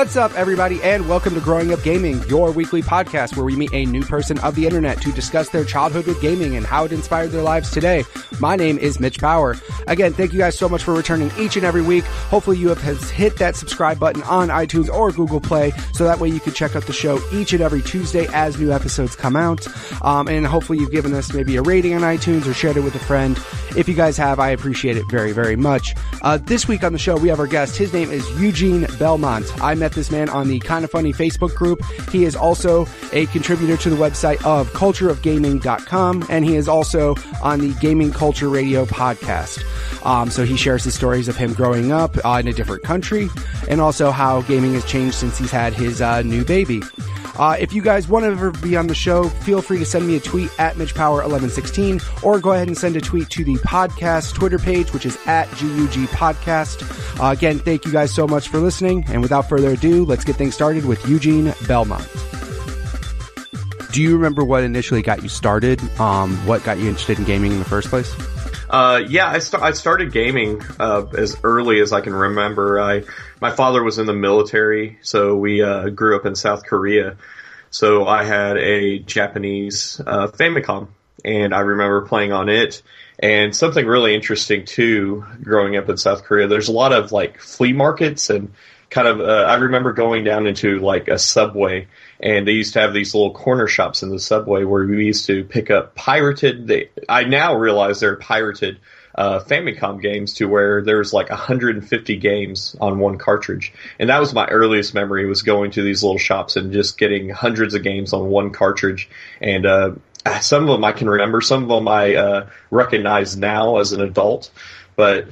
What's up, everybody, and welcome to Growing Up Gaming, your weekly podcast where we meet a new person of the internet to discuss their childhood with gaming and how it inspired their lives today. My name is Mitch Bauer. Again, thank you guys so much for returning each and every week. Hopefully you have hit that subscribe button on iTunes or Google Play, so that way you can check out the show each and every Tuesday as new episodes come out. And hopefully you've given us maybe a rating on iTunes or shared it with a friend. If you guys have, I appreciate it very, very much. This week on the show, we have our guest. His name is Eugene Belmont. I met this man on the Kinda Funny Facebook group. He is also a contributor to the website of cultureofgaming.com, and he is also on the Gaming Culture Radio podcast. So he shares his stories of him growing up in a different country, and also how gaming has changed since he's had his new baby. If you guys want to ever be on the show, feel free to send me a tweet at MitchPower1116, or go ahead and send a tweet to the podcast Twitter page, which is at GUG Podcast. Again, thank you guys so much for listening, and without further ado, let's get things started with Eugene Belmont. Do you remember what initially got you started? What got you interested in gaming in the first place? I started gaming as early as I can remember. My father was in the military, so we grew up in South Korea. So I had a Japanese Famicom, and I remember playing on it. And something really interesting too, growing up in South Korea, there's a lot of like flea markets and kind of. I remember going down into like a Subway, and they used to have these little corner shops in the Subway where we used to pick up pirated. I now realize they're pirated Famicom games, to where there's like 150 games on one cartridge. And that was my earliest memory, was going to these little shops and just getting hundreds of games on one cartridge. And some of them I can remember, some of them I recognize now as an adult. But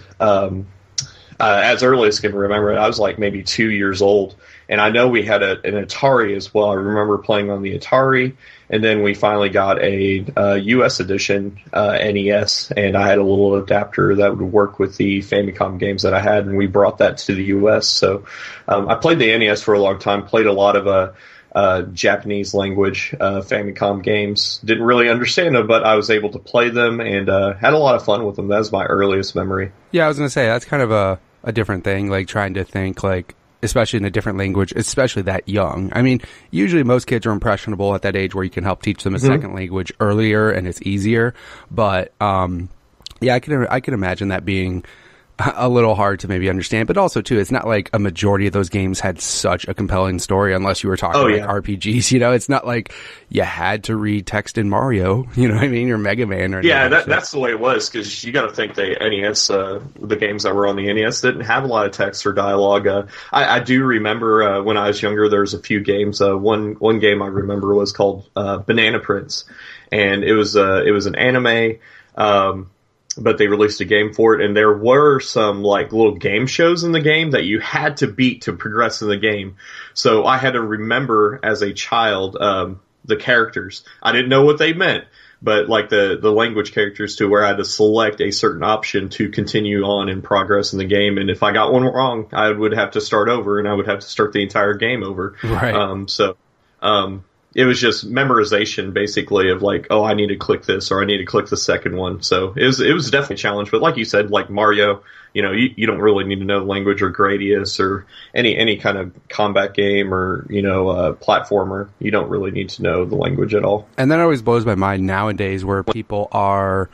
as early as I can remember, I was like maybe 2 years old. And I know we had an Atari as well. I remember playing on the Atari, and then we finally got a U.S. edition NES, and I had a little adapter that would work with the Famicom games that I had, and we brought that to the U.S. So I played the NES for a long time, played a lot of Japanese language Famicom games. Didn't really understand them, but I was able to play them and had a lot of fun with them. That was my earliest memory. Yeah, I was going to say, that's kind of a different thing, like trying to think like, especially in a different language, especially that young. I mean, usually most kids are impressionable at that age where you can help teach them a second language earlier and it's easier. But, yeah, I can imagine that being a little hard to maybe understand, but also too, it's not like a majority of those games had such a compelling story unless you were talking like RPGs, you know. It's not like you had to read text in Mario, you know what I mean, or Mega Man or that's the way it was, because you got to think the NES, the games that were on the NES didn't have a lot of text or dialogue. I do remember when I was younger, there was a few games. One game I remember was called Banana Prince, and it was an anime. But they released a game for it, and there were some like little game shows in the game that you had to beat to progress in the game. So I had to remember as a child the characters. I didn't know what they meant, but like the language characters, to where I had to select a certain option to continue on in progress in the game. And if I got one wrong, I would have to start over, and I would have to start the entire game over. Right. It was just memorization, basically, of like, oh, I need to click this, or I need to click the second one. So it was definitely a challenge. But like you said, like Mario, you know, you don't really need to know the language, or Gradius, or any kind of combat game, or, you know, platformer. You don't really need to know the language at all. And that always blows my mind nowadays, where people are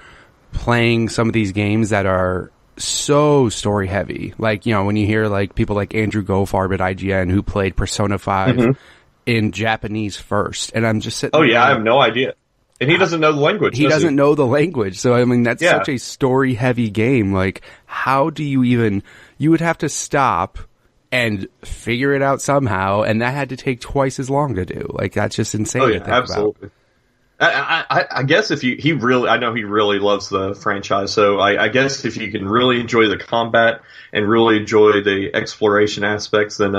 playing some of these games that are so story heavy. Like, you know, when you hear like people like Andrew Gofarb at IGN who played Persona 5 in Japanese first, and I'm just sitting I have no idea. And he doesn't know the language. He doesn't know the language. So, I mean, that's such a story-heavy game. Like, how do you even... You would have to stop and figure it out somehow, and that had to take twice as long to do. Like, that's just insane to think absolutely. About. I guess if I know he really loves the franchise, so I guess if you can really enjoy the combat and really enjoy the exploration aspects, then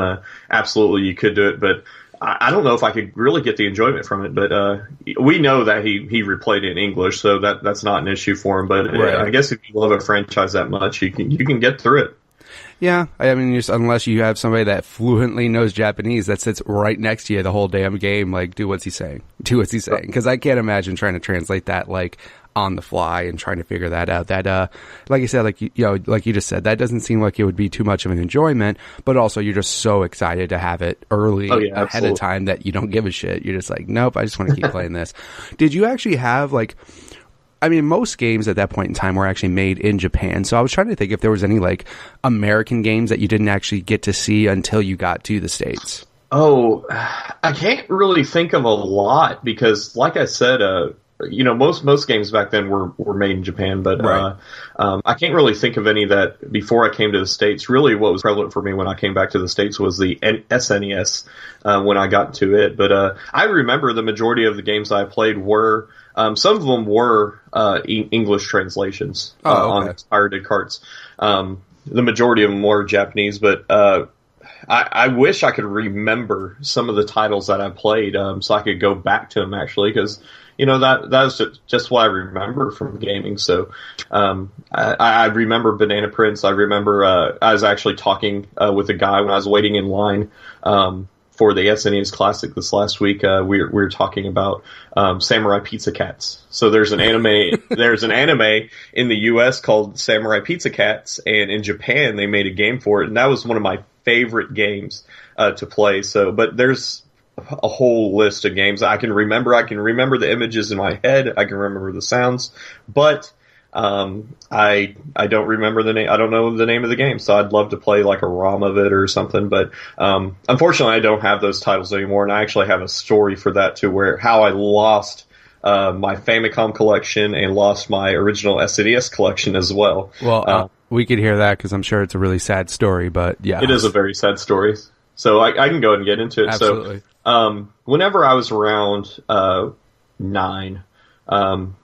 absolutely you could do it. But I don't know if I could really get the enjoyment from it, but we know that he replayed it in English, so that's not an issue for him. But I guess if you love a franchise that much, you can get through it. Yeah, I mean, just unless you have somebody that fluently knows Japanese that sits right next to you the whole damn game, like, do what's he saying? Do what's he saying? Because I can't imagine trying to translate that, like, on the fly and trying to figure that out. That, like I said, like, you know, like you just said, that doesn't seem like it would be too much of an enjoyment, but also you're just so excited to have it early ahead of time that you don't give a shit. You're just like, nope, I just want to keep playing this. Did you actually have, like, I mean, most games at that point in time were actually made in Japan. So I was trying to think if there was any, like, American games that you didn't actually get to see until you got to the States. Oh, I can't really think of a lot because, like I said, you know, most games back then were made in Japan, but Right. I can't really think of any that before I came to the States. Really, what was prevalent for me when I came back to the States was the SNES when I got to it. But I remember the majority of the games I played were some of them were English translations on pirated carts. The majority of them were Japanese, but I wish I could remember some of the titles that I played so I could go back to them actually because. You know, that's just what I remember from gaming. So, I remember Banana Prince. I remember, I was actually talking, with a guy when I was waiting in line, for the SNES Classic this last week. We were talking about, Samurai Pizza Cats. So there's an anime in the US called Samurai Pizza Cats. And in Japan, they made a game for it. And that was one of my favorite games, to play. So, but there's, a whole list of games I can remember. I can remember the images in my head. I can remember the sounds, but I don't remember the name. I don't know the name of the game, so I'd love to play like a ROM of it or something. But unfortunately, I don't have those titles anymore, and I actually have a story for that too, where how I lost my Famicom collection and lost my original SNES collection as well. Well, we could hear that because I'm sure it's a really sad story, but yeah. It is a very sad story. So I can go ahead and get into it. Absolutely. So, whenever I was around 9,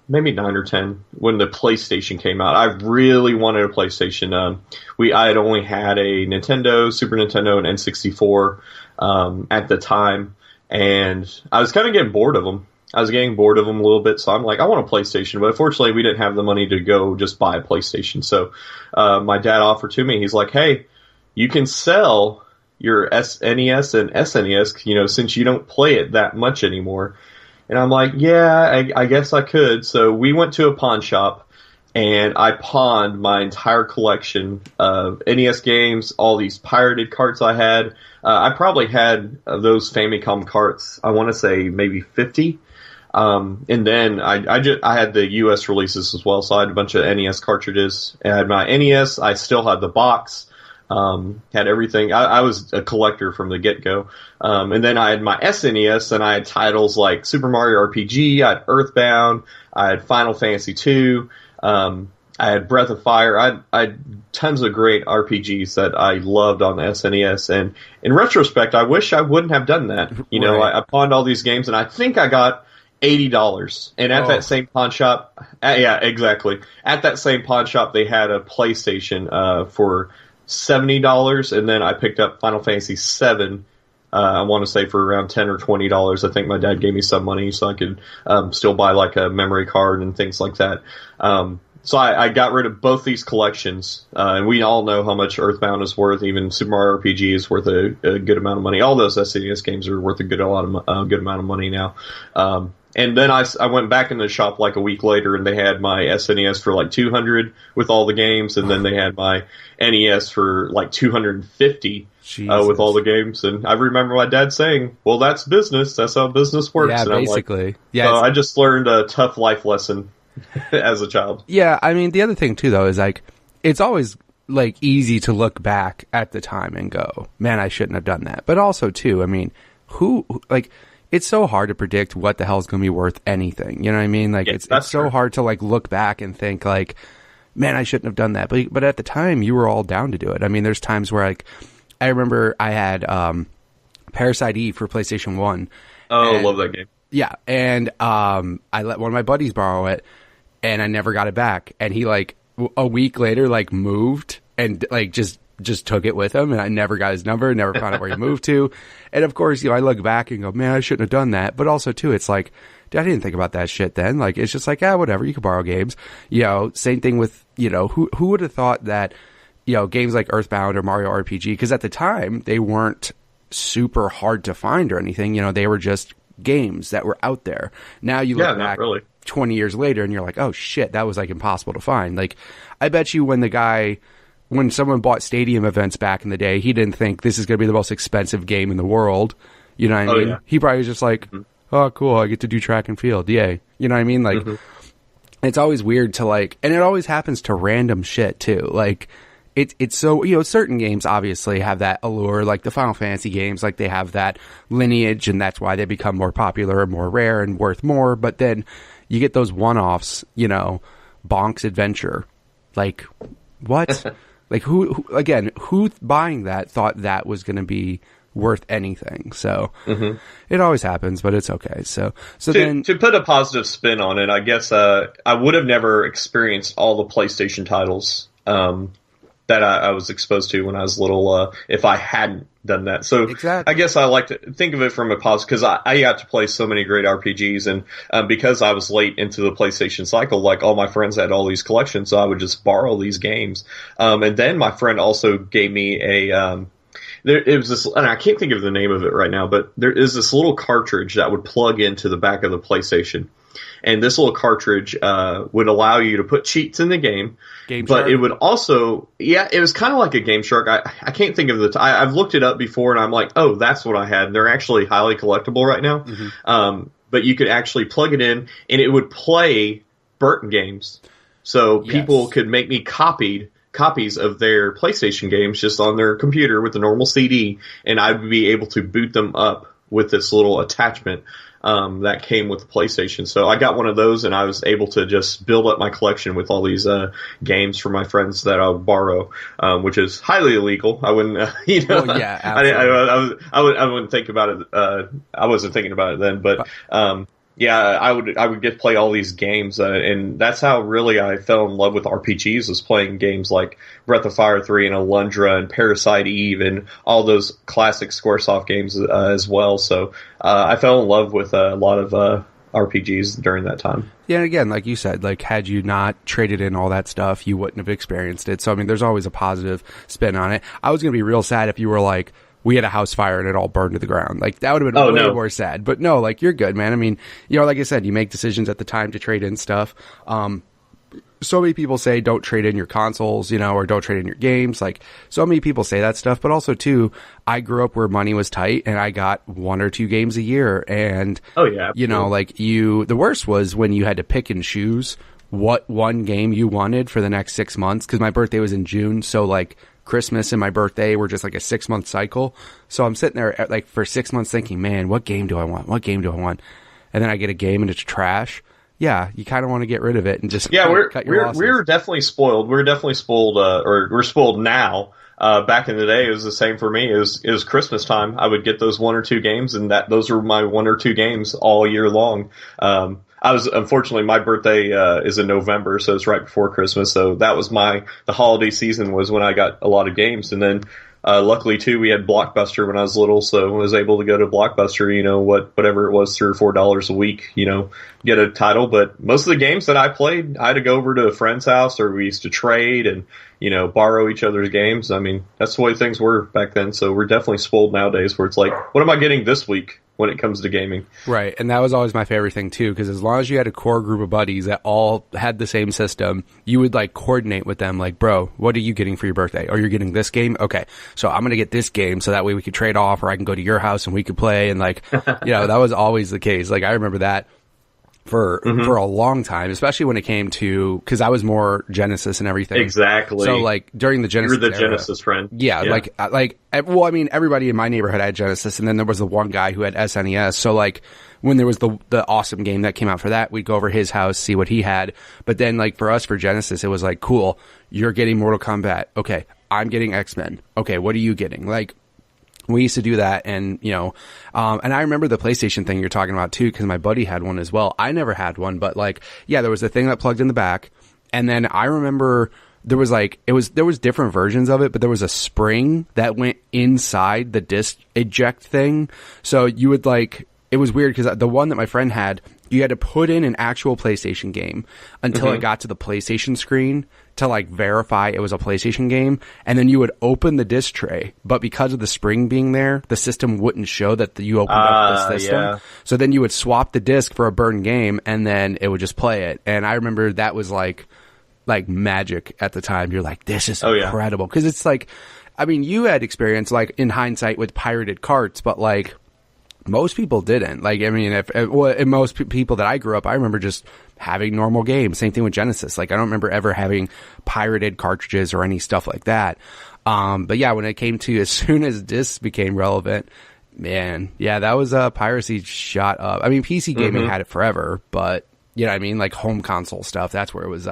maybe 9 or 10, when the PlayStation came out, I really wanted a PlayStation. I had only had a Nintendo, Super Nintendo, and N64 at the time, and I was kind of getting bored of them. I was getting bored of them a little bit, so I'm like, I want a PlayStation. But unfortunately, we didn't have the money to go just buy a PlayStation. So my dad offered to me, he's like, hey, you can sell your SNES and SNES, you know, since you don't play it that much anymore. And I'm like, yeah, I guess I could. So we went to a pawn shop, and I pawned my entire collection of NES games, all these pirated carts I had. I probably had those Famicom carts, I want to say maybe 50. And then I had the US releases as well, so I had a bunch of NES cartridges. I had my NES, I still had the box. Had everything. I was a collector from the get-go. And then I had my SNES, and I had titles like Super Mario RPG, I had Earthbound, I had Final Fantasy II, I had Breath of Fire. I had tons of great RPGs that I loved on the SNES. And in retrospect, I wish I wouldn't have done that. You know, I pawned all these games, and I think I got $80. And at that same pawn shop, yeah, exactly. At that same pawn shop, they had a PlayStation for $70, and then I picked up Final Fantasy VII. I want to say for around $10 or $20. I think my dad gave me some money so I could still buy like a memory card and things like that. So I got rid of both these collections, and we all know how much Earthbound is worth. Even Super Mario RPG is worth a good amount of money. All those SNES games are worth a good amount of money now. And then I went back in the shop like a week later, and they had my SNES for like $200 with all the games, and then they had my NES for like $250 with all the games. And I remember my dad saying, "Well, that's business. That's how business works." Yeah, and basically. I'm like, so I just learned a tough life lesson as a child. Yeah, I mean, the other thing too, though, is like it's always like easy to look back at the time and go, "Man, I shouldn't have done that." But also, too, I mean, who like. It's so hard to predict what the hell is going to be worth anything. You know what I mean? Like, it's so hard to, like, look back and think, like, man, I shouldn't have done that. But at the time, you were all down to do it. I mean, there's times where, like, I remember I had Parasite Eve for PlayStation 1. Oh, I love that game. Yeah, and I let one of my buddies borrow it, and I never got it back. And he, like, a week later, like, moved and, like, just took it with him, and I never got his number, never found out where he moved to. And of course, you know, I look back and go, man, I shouldn't have done that. But also too, it's like, dude, I didn't think about that shit then. Like, it's just like, whatever, you can borrow games. You know, same thing with, you know, who would have thought that, games like Earthbound or Mario RPG, because at the time they weren't super hard to find or anything. They were just games that were out there. Now you look back 20 years later and you're like, oh shit, that was like impossible to find. Like, I bet you when someone bought stadium events back in the day, he didn't think this is going to be the most expensive game in the world. You know what I mean? Yeah. He probably was just like, oh, cool, I get to do track and field. Yay. You know what I mean? Like, it's always weird to like, and it always happens to random shit too. Like, it's so, certain games obviously have that allure, like the Final Fantasy games, like they have that lineage, and that's why they become more popular and more rare and worth more. But then you get those one-offs, Bonk's Adventure. Like, what? Like, who buying that thought that was going to be worth anything? So it always happens, but it's okay. So to put a positive spin on it, I guess I would have never experienced all the PlayStation titles that I was exposed to when I was little if I hadn't done that. So exactly. I guess I like to think of it from a positive, because I got to play so many great RPGs, and because I was late into the PlayStation cycle, like all my friends had all these collections, so I would just borrow these games. And then my friend also gave me it was this, and I can't think of the name of it right now, but there is this little cartridge that would plug into the back of the PlayStation. And this little cartridge would allow you to put cheats in the game. But it would also, it was kind of like a Game Shark. I can't think of I've looked it up before, and I'm like, oh, that's what I had. And they're actually highly collectible right now. But you could actually plug it in, and it would play Burton games. So people could make me copies of their PlayStation games just on their computer with the normal CD, and I'd be able to boot them up with this little attachment that came with the PlayStation. So I got one of those, and I was able to just build up my collection with all these games from my friends that I would borrow, which is highly illegal. I wouldn't, Well, yeah, absolutely. I wouldn't think about it. I wasn't thinking about it then, but I would get to play all these games, and that's how really I fell in love with RPGs, was playing games like Breath of Fire 3 and Alundra and Parasite Eve and all those classic Squaresoft games as well. So I fell in love with a lot of RPGs during that time. Yeah, and again, like you said, like had you not traded in all that stuff, you wouldn't have experienced it. So I mean, there's always a positive spin on it. I was going to be real sad if you were like, we had a house fire and it all burned to the ground. Like, that would have been way more sad. But no, like, you're good, man. I mean, like I said, you make decisions at the time to trade in stuff. So many people say don't trade in your consoles, or don't trade in your games. Like, so many people say that stuff. But also, too, I grew up where money was tight, and I got 1 or 2 games a year. And, the worst was when you had to pick and choose what one game you wanted for the next 6 months. Because my birthday was in June, so, like, Christmas and my birthday were just like a 6-month cycle. So I'm sitting there like for 6 months thinking, man, what game do I want? What game do I want? And then I get a game and it's trash. Yeah, you kind of want to get rid of it and just cut your losses. We're definitely spoiled. We're definitely spoiled, or we're spoiled now. Back in the day, it was the same for me. It was Christmas time. I would get those 1 or 2 games, and those were my 1 or 2 games all year long. Unfortunately, my birthday is in November, so it's right before Christmas. So that was the holiday season was when I got a lot of games. And then luckily, too, we had Blockbuster when I was little, so I was able to go to Blockbuster, whatever it was, $3 or $4 a week, get a title. But most of the games that I played, I had to go over to a friend's house, or we used to trade and, borrow each other's games. I mean, that's the way things were back then. So we're definitely spoiled nowadays, where it's like, what am I getting this week when it comes to gaming? Right, and that was always my favorite thing too, because as long as you had a core group of buddies that all had the same system, you would like coordinate with them, like, bro, what are you getting for your birthday? Oh, you're getting this game? Okay, so I'm gonna get this game, so that way we could trade off, or I can go to your house and we could play, and like, that was always the case. Like, I remember that for a long time, especially when it came to, because I was more Genesis and everything. Exactly. So like during the Genesis, you were the era, Genesis friend. Yeah, well, I mean, everybody in my neighborhood had Genesis, and then there was the one guy who had SNES. So like when there was the awesome game that came out for that, we'd go over his house, see what he had. But then like for us, for Genesis, it was like, cool, you're getting Mortal Kombat. Okay, I'm getting X-Men. Okay, what are you getting? Like, we used to do that, and, and I remember the PlayStation thing you're talking about too, because my buddy had one as well. I never had one, but like, yeah, there was a thing that plugged in the back, and then I remember there was like, there was different versions of it, but there was a spring that went inside the disc eject thing. So you would like, it was weird because the one that my friend had, you had to put in an actual PlayStation game until it got to the PlayStation screen to like verify it was a PlayStation game, and then you would open the disc tray, but because of the spring being there, the system wouldn't show that you opened up the system. Yeah. So then you would swap the disc for a burned game, and then it would just play it. And I remember that was like magic at the time. You're like, this is incredible. Because it's like, I mean, you had experience like in hindsight with pirated carts, but like most people didn't. Like, I mean, if most people that I grew up, I remember just having normal games. Same thing with Genesis. Like, I don't remember ever having pirated cartridges or any stuff like that. But yeah, when it came to as soon as discs became relevant, man, yeah, that was piracy shot up. I mean, PC gaming had it forever, but you know what I mean? Like home console stuff, that's where it was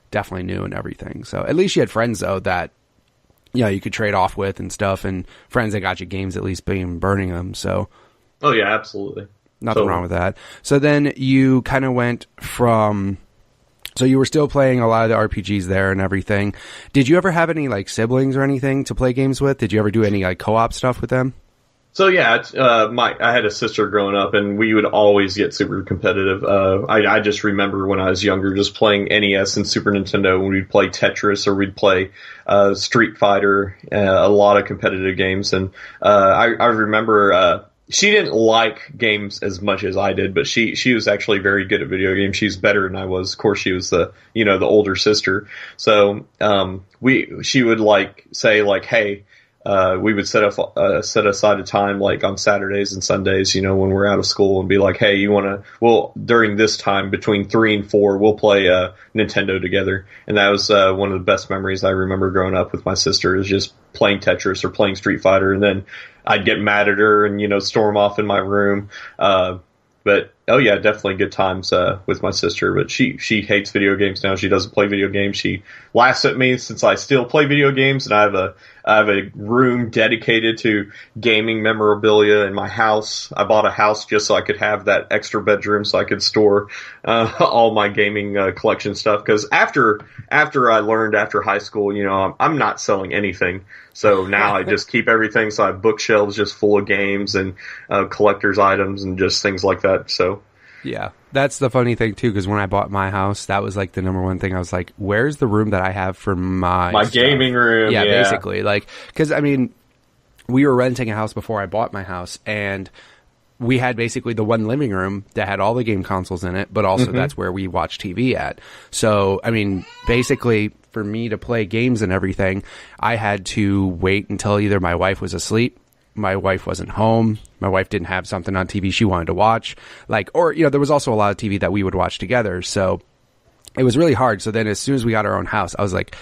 definitely new and everything. So at least you had friends though that, you know, you could trade off with and stuff, and friends that got you games at least being burning them. So. Oh yeah, absolutely. Nothing wrong with that. So then you kind of went from, so you were still playing a lot of the RPGs there and everything. Did you ever have any like siblings or anything to play games with? Did you ever do any like co-op stuff with them? So yeah, I had a sister growing up, and we would always get super competitive. I just remember when I was younger, just playing NES and Super Nintendo, when we'd play Tetris or we'd play Street Fighter, a lot of competitive games. And I remember she didn't like games as much as I did, but she was actually very good at video games. She's better than I was. Of course, she was the older sister. So she would like say like, hey. We would set aside a time like on Saturdays and Sundays, you know, when we're out of school, and be like, hey, during this time between 3 and 4, we'll play Nintendo together. And that was one of the best memories I remember growing up with my sister, is just playing Tetris or playing Street Fighter. And then I'd get mad at her and, you know, storm off in my room. But oh yeah, definitely good times with my sister. But she hates video games now. She doesn't play video games. She laughs at me since I still play video games, and I have a room dedicated to gaming memorabilia in my house. I bought a house just so I could have that extra bedroom so I could store all my gaming collection stuff. Because after I learned after high school, you know, I'm not selling anything. So now I just keep everything. So I have bookshelves just full of games and collector's items and just things like that. So yeah, that's the funny thing too, because when I bought my house, that was like the number one thing. I was like, where's the room that I have for my stuff? Gaming room? Yeah, basically. Like, because I mean, we were renting a house before I bought my house, and we had basically the one living room that had all the game consoles in it, but also that's where we watched TV at. So, I mean, basically, for me to play games and everything, I had to wait until either my wife was asleep, my wife wasn't home, my wife didn't have something on TV she wanted to watch, like, or, you know, there was also a lot of TV that we would watch together. So it was really hard. So then as soon as we got our own house, I was like,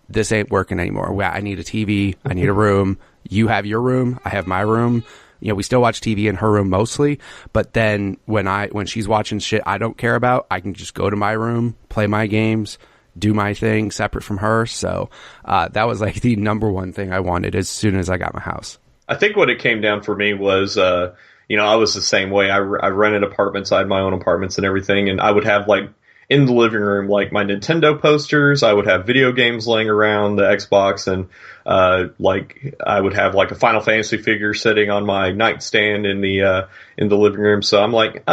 this ain't working anymore. I need a TV. I need a room. You have your room. I have my room. You know, we still watch TV in her room mostly, but then when she's watching shit I don't care about, I can just go to my room, play my games, do my thing separate from her. So that was like the number one thing I wanted as soon as I got my house. I think what it came down for me was, you know, I was the same way. I rented apartments. I had my own apartments and everything. And I would have like in the living room, like my Nintendo posters. I would have video games laying around, the Xbox, and like I would have like a Final Fantasy figure sitting on my nightstand in the living room. So I'm like,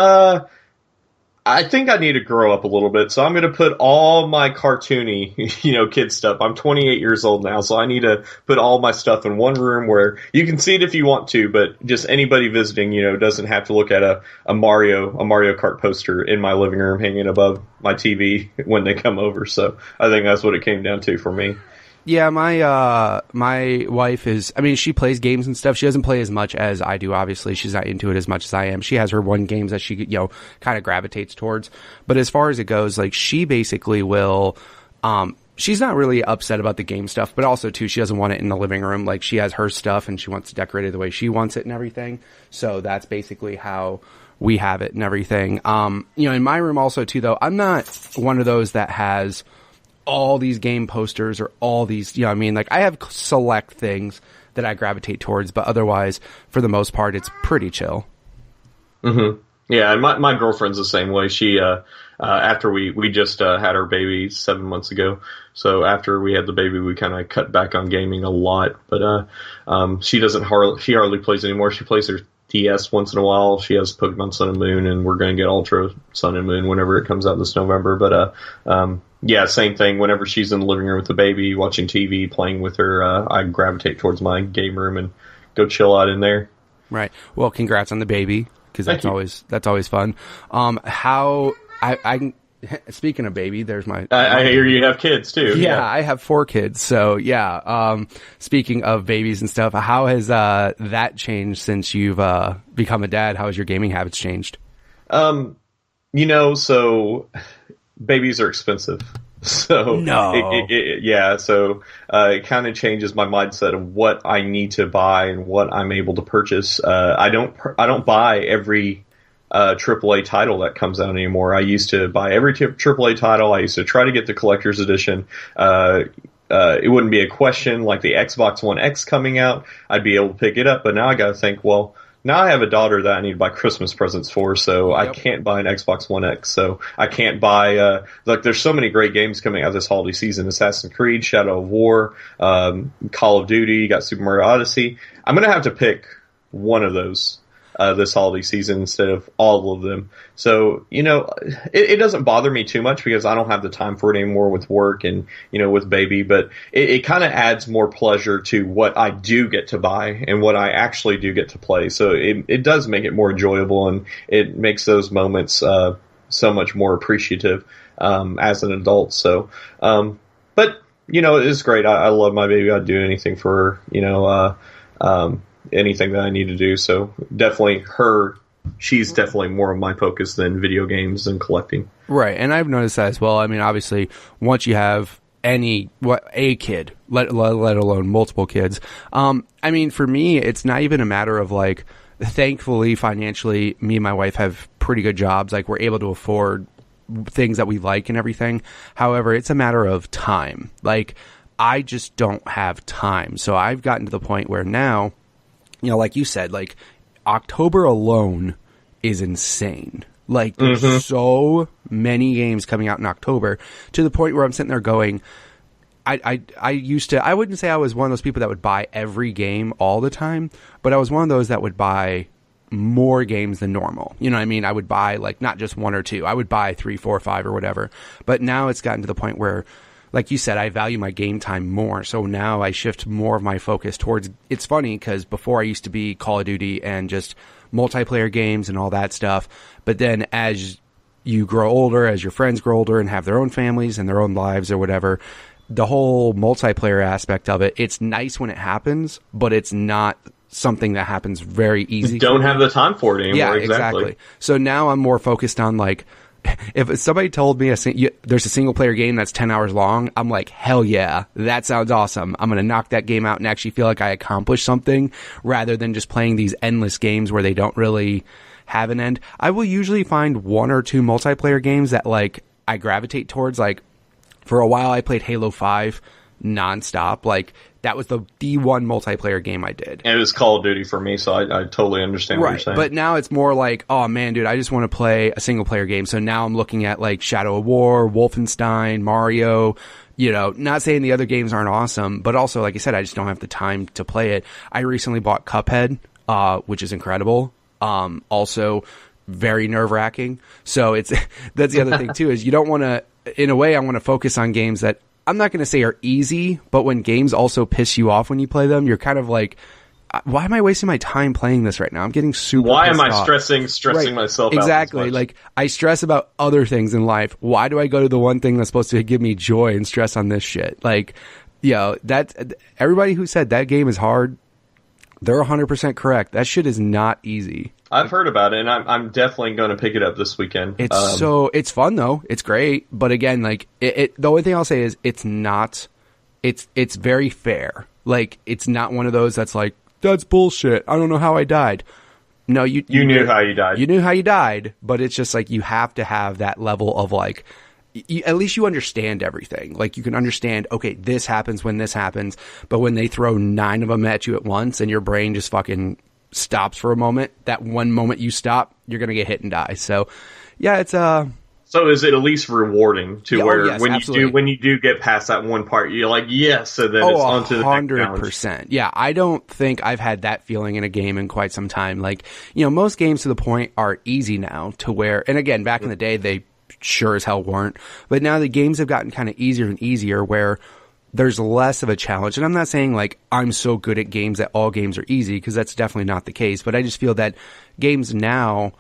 I think I need to grow up a little bit, so I'm going to put all my cartoony, you know, kid stuff. I'm 28 years old now, so I need to put all my stuff in one room where you can see it if you want to, but just anybody visiting, you know, doesn't have to look at a Mario Kart poster in my living room hanging above my TV when they come over. So I think that's what it came down to for me. Yeah, my wife is, I mean, she plays games and stuff. She doesn't play as much as I do, obviously. She's not into it as much as I am. She has her one games that she, you know, kind of gravitates towards. But as far as it goes, like, she basically will, she's not really upset about the game stuff, but also, too, she doesn't want it in the living room. Like, she has her stuff and she wants to decorate it the way she wants it and everything. So that's basically how we have it and everything. You know, in my room also, too, though, I'm not one of those that has all these game posters or all these, you know what I mean? Like, I have select things that I gravitate towards, but otherwise, for the most part, it's pretty chill. Mm-hmm. Yeah, and my girlfriend's the same way. She, after we just had our baby 7 months ago, so after we had the baby, we kind of cut back on gaming a lot, but she hardly plays anymore. She plays her DS once in a while. She has Pokemon Sun and Moon, and we're going to get Ultra Sun and Moon whenever it comes out this November, but Yeah, same thing. Whenever she's in the living room with the baby, watching TV, playing with her, I gravitate towards my game room and go chill out in there. Right. Well, congrats on the baby, because that's always fun. How I speaking of baby, there's my. I hear you have kids too. Yeah, I have 4 kids. So yeah. Speaking of babies and stuff, how has that changed since you've become a dad? How has your gaming habits changed? So babies are expensive. So no. So it kind of changes my mindset of what I need to buy and what I'm able to purchase. I don't buy every AAA title that comes out anymore. I used to buy every AAA title. I used to try to get the collector's edition. It wouldn't be a question, like the Xbox One X coming out, I'd be able to pick it up. But now I got to think, well, now I have a daughter that I need to buy Christmas presents for, so yep. I can't buy an Xbox One X. So I can't buy, there's so many great games coming out this holiday season. Assassin's Creed, Shadow of War, Call of Duty, you got Super Mario Odyssey. I'm going to have to pick one of those this holiday season instead of all of them. So, it doesn't bother me too much because I don't have the time for it anymore with work and, with baby, but it kind of adds more pleasure to what I do get to buy and what I actually do get to play. So it does make it more enjoyable, and it makes those moments so much more appreciative as an adult. So, but, it's great. I love my baby. I'd do anything for her, anything that I need to do. So definitely she's definitely more of my focus than video games and collecting. Right. And I've noticed that as well. I mean, obviously, once you have a kid, let alone multiple kids. I mean, for me, it's not even a matter of like, thankfully, financially, me and my wife have pretty good jobs. Like, we're able to afford things that we like and everything. However, it's a matter of time. Like, I just don't have time. So I've gotten to the point where now, like you said, like October alone is insane. Like there's so many games coming out in October to the point where I'm sitting there going, I wouldn't say I was one of those people that would buy every game all the time, but I was one of those that would buy more games than normal. You know what I mean? I would buy like not just 1 or 2. I would buy 3, 4, 5 or whatever. But now it's gotten to the point where, like you said, I value my game time more. So now I shift more of my focus towards, it's funny because before I used to be Call of Duty and just multiplayer games and all that stuff. But then as you grow older, as your friends grow older and have their own families and their own lives or whatever, the whole multiplayer aspect of it, it's nice when it happens, but it's not something that happens very easy. You don't have the time for it anymore. Yeah, exactly. So now I'm more focused on like, if somebody told me there's a single player game that's 10 hours long, I'm like, hell yeah, that sounds awesome. I'm going to knock that game out and actually feel like I accomplished something rather than just playing these endless games where they don't really have an end. I will usually find 1 or 2 multiplayer games that like I gravitate towards. Like for a while I played Halo 5 nonstop. Like that was the one multiplayer game I did. And it was Call of Duty for me, so I totally understand what you're saying. But now it's more like, oh man, dude, I just want to play a single player game. So now I'm looking at like Shadow of War, Wolfenstein, Mario, not saying the other games aren't awesome, but also, like I said, I just don't have the time to play it. I recently bought Cuphead, which is incredible. Also very nerve-wracking. So that's the other thing too, is you don't want to, in a way, I want to focus on games that I'm not going to say are easy, but when games also piss you off when you play them, you're kind of like, why am I wasting my time playing this right now? I'm getting super Why am I off. stressing right. myself exactly. out? Like, I stress about other things in life. Why do I go to the one thing that's supposed to give me joy and stress on this shit? Like, that everybody who said that game is hard, they're 100% correct. That shit is not easy. I've heard about it, and I'm definitely going to pick it up this weekend. It's fun though. It's great, but again, like the only thing I'll say is it's very fair. Like it's not one of those that's like, that's bullshit, I don't know how I died. No, you knew how you died. You knew how you died, but it's just like you have to have that level of like, at least you understand everything. Like you can understand, okay, this happens when this happens, but when they throw 9 of them at you at once and your brain just fucking stops for a moment, that one moment you stop, you're gonna get hit and die. So yeah, it's so is it at least rewarding to where yes, when you do get past that one part, you're like, yes, so then it's on to the next 100%. Yeah, I don't think I've had that feeling in a game in quite some time. Like, most games to the point are easy now to where, and again, back in the day, they sure as hell weren't. But now the games have gotten kind of easier and easier where there's less of a challenge. And I'm not saying like I'm so good at games that all games are easy, because that's definitely not the case. But I just feel that games now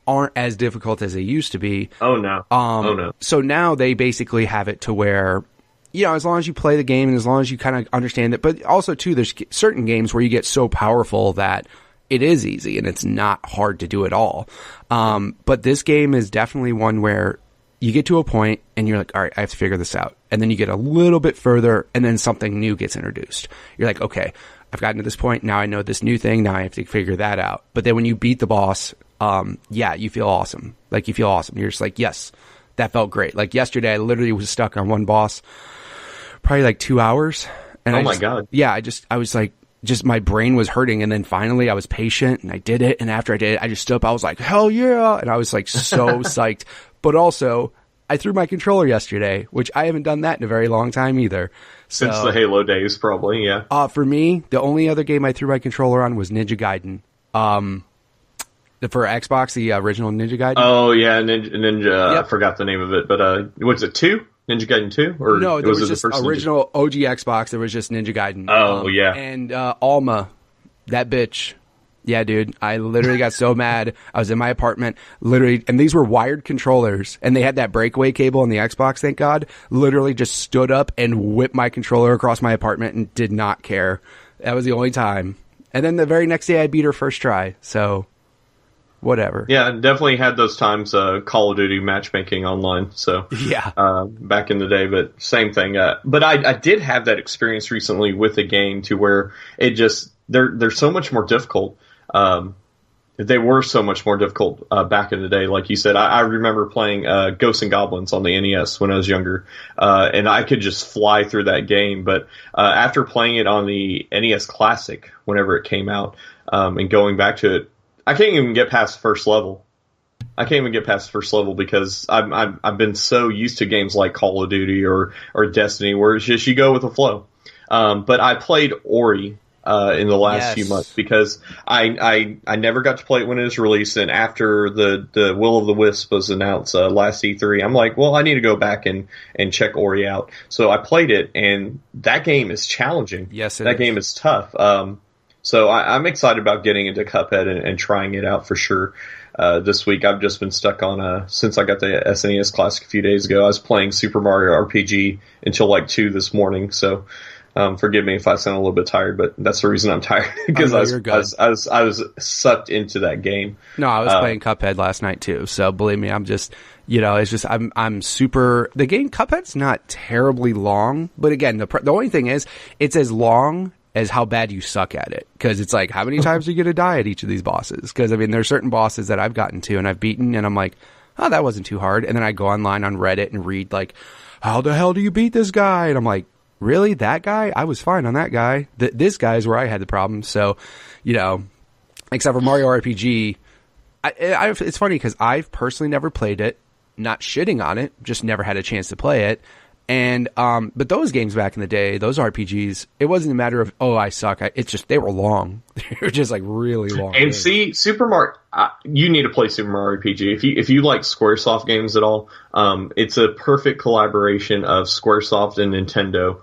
aren't as difficult as they used to be. Oh no. So now they basically have it to where, you know, as long as you play the game and as long as you kind of understand it, but also too, there's certain games where you get so powerful that it is easy and it's not hard to do at all. But this game is definitely one where you get to a point and you're like, all right, I have to figure this out. And then you get a little bit further and then something new gets introduced. You're like, okay, I've gotten to this point. Now I know this new thing. Now I have to figure that out. But then when you beat the boss, yeah, you feel awesome. Like, you feel awesome. You're just like, yes, that felt great. Like yesterday, I literally was stuck on one boss, probably like 2 hours. And oh my God. Yeah, I was like, just my brain was hurting. And then finally I was patient and I did it. And after I did it, I just stood up. I was like, hell yeah. And I was like so psyched. But also, I threw my controller yesterday, which I haven't done that in a very long time either. Since the Halo days, probably, yeah. For me, the only other game I threw my controller on was Ninja Gaiden. For Xbox, the original Ninja Gaiden. Oh yeah, Ninja. Yep. I forgot the name of it, but was it 2? Ninja Gaiden 2? Or no, there was just the first original OG Xbox. There was just Ninja Gaiden. Oh yeah, and Alma, that bitch. Yeah, dude, I literally got so mad. I was in my apartment, literally, and these were wired controllers, and they had that breakaway cable on the Xbox, thank God. Literally just stood up and whipped my controller across my apartment and did not care. That was the only time. And then the very next day, I beat her first try, so whatever. Yeah, definitely had those times, Call of Duty matchmaking online, so yeah, back in the day, but same thing. But I did have that experience recently with a game to where it just, they're so much more difficult. They were so much more difficult back in the day. Like you said, I remember playing Ghosts and Goblins on the NES when I was younger, and I could just fly through that game. But after playing it on the NES Classic, whenever it came out, and going back to it, I can't even get past first level. Because I've been so used to games like Call of Duty or Destiny, where it's just you go with the flow. But I played Ori in the last few months because I never got to play it when it was released, and after the Will of the Wisp was announced last E3, I'm like, well, I need to go back and check Ori out. So I played it, and that game is challenging. Yes, that game is tough. So I'm excited about getting into Cuphead and trying it out for sure. This week I've just been stuck on since I got the SNES Classic a few days ago. I was playing Super Mario RPG until like 2 this morning, so forgive me if I sound a little bit tired, but that's the reason I'm tired, because I was sucked into that game. No, I was playing Cuphead last night too, so believe me, I'm just, you know, it's just I'm super. The game Cuphead's not terribly long, but again, the only thing is it's as long as how bad you suck at it, because it's like, how many times are you gonna die at each of these bosses? Because I mean, there's certain bosses that I've gotten to and I've beaten, and I'm like, oh, that wasn't too hard, and then I go online on Reddit and read like, how the hell do you beat this guy? And I'm like, really? That guy? I was fine on that guy. This guy's where I had the problem. So, you know, except for Mario RPG, it's funny because I've personally never played it, not shitting on it, just never had a chance to play it. And, but those games back in the day, those RPGs, it wasn't a matter of, oh, I suck. It's just, they were long. They were just like really long. And games. See, Super Mario, you need to play Super Mario RPG. If you like Squaresoft games at all, it's a perfect collaboration of Squaresoft and Nintendo,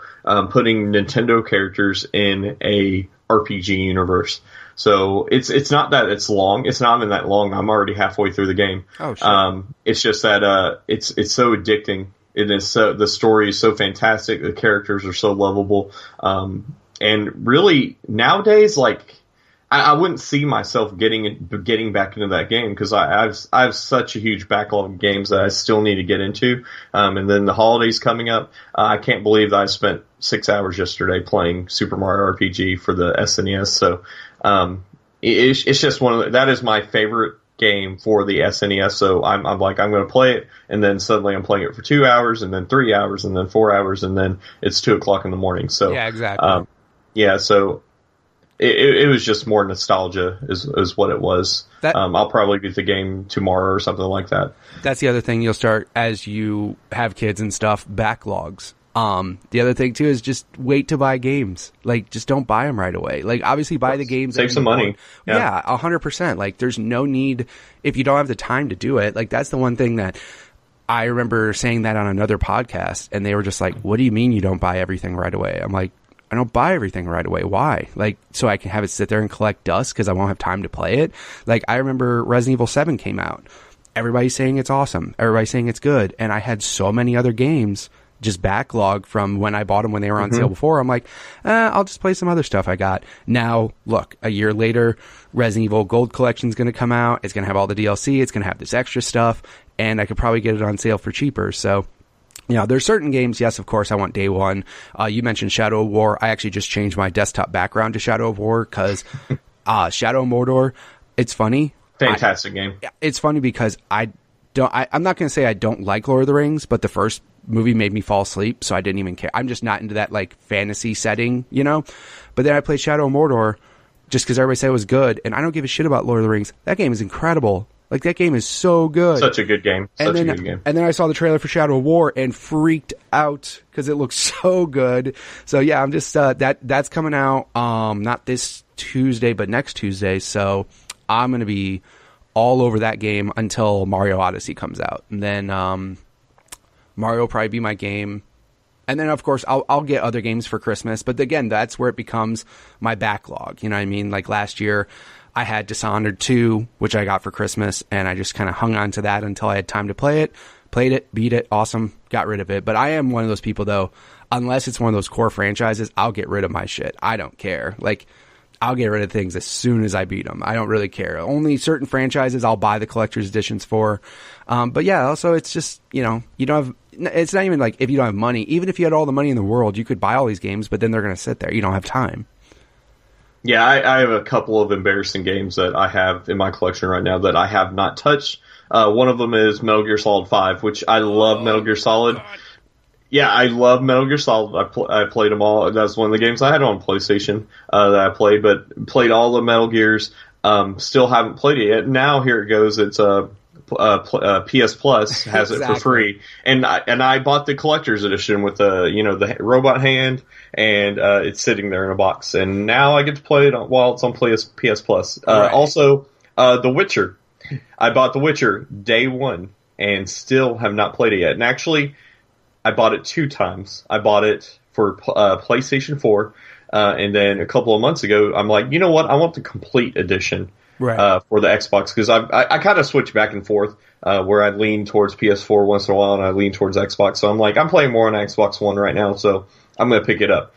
putting Nintendo characters in a RPG universe. So it's not that it's long. It's not even that long. I'm already halfway through the game. Oh, sure. It's just that, it's so addicting. It is so, the story is so fantastic. The characters are so lovable. And really nowadays, like, I wouldn't see myself getting back into that game, because I have such a huge backlog of games that I still need to get into. And then the holidays coming up, I can't believe that I spent 6 hours yesterday playing Super Mario RPG for the SNES. So, it's just that is my favorite game for the SNES. So I'm like, I'm going to play it, and then suddenly I'm playing it for 2 hours, and then 3 hours, and then 4 hours, and then it's 2:00 in the morning. So yeah, exactly. So it was just more nostalgia is what it was. I'll probably beat the game tomorrow or something like that. That's the other thing you'll start as you have kids and stuff, backlogs. The other thing too is just wait to buy games. Like, just don't buy them right away. Like, obviously buy the games. Save some money. Yeah, 100%. Like, there's no need if you don't have the time to do it. Like, that's the one thing that I remember saying that on another podcast, and they were just like, what do you mean you don't buy everything right away? I'm like, I don't buy everything right away. Why? Like, so I can have it sit there and collect dust because I won't have time to play it. Like, I remember Resident Evil 7 came out. Everybody's saying it's awesome. Everybody's saying it's good. And I had so many other games just backlog from when I bought them when they were on sale before. I'm like, I'll just play some other stuff I got. Now, look, a year later, Resident Evil Gold Collection is going to come out. It's going to have all the DLC. It's going to have this extra stuff. And I could probably get it on sale for cheaper. So, you know, there's certain games, yes, of course, I want day one. You mentioned Shadow of War. I actually just changed my desktop background to Shadow of War because Shadow of Mordor, it's funny. Fantastic game. It's funny because I'm not going to say I don't like Lord of the Rings, but the first movie made me fall asleep, so I didn't even care. I'm just not into that, like, fantasy setting, you know? But then I played Shadow of Mordor just because everybody said it was good, and I don't give a shit about Lord of the Rings. That game is incredible. Like, that game is so good. Such a good game. And then I saw the trailer for Shadow of War and freaked out because it looks so good. So, yeah, I'm just, that's coming out, not this Tuesday, but next Tuesday. So, I'm going to be all over that game until Mario Odyssey comes out. And then, Mario will probably be my game. And then, of course, I'll get other games for Christmas. But again, that's where it becomes my backlog. You know what I mean? Like last year, I had Dishonored 2, which I got for Christmas, and I just kind of hung on to that until I had time to play it. Played it, beat it, awesome, got rid of it. But I am one of those people, though, unless it's one of those core franchises, I'll get rid of my shit. I don't care. Like, I'll get rid of things as soon as I beat them. I don't really care. Only certain franchises I'll buy the collector's editions for. But yeah, also it's just, you know, you don't have, it's not even like if you don't have money, even if you had all the money in the world, you could buy all these games, but then they're going to sit there. You don't have time. Yeah, I have a couple of embarrassing games that I have in my collection right now that I have not touched. One of them is Metal Gear Solid 5, which I love Metal Gear Solid. God. Yeah, I love Metal Gear Solid. I played them all. That's one of the games I had on PlayStation that I played, but played all the Metal Gears. Still haven't played it yet. Now here it goes. It's PS Plus has it for free, and I bought the collector's edition with the robot hand, and it's sitting there in a box. And now I get to play it while it's on PS Plus. Right. Also, The Witcher. I bought The Witcher day one and still have not played it yet. And actually, I bought it 2 times. I bought it for PlayStation 4, and then a couple of months ago, I'm like, you know what? I want the complete edition for the Xbox, because I kind of switch back and forth where I lean towards PS4 once in a while and I lean towards Xbox. So I'm like, I'm playing more on Xbox One right now, so I'm going to pick it up.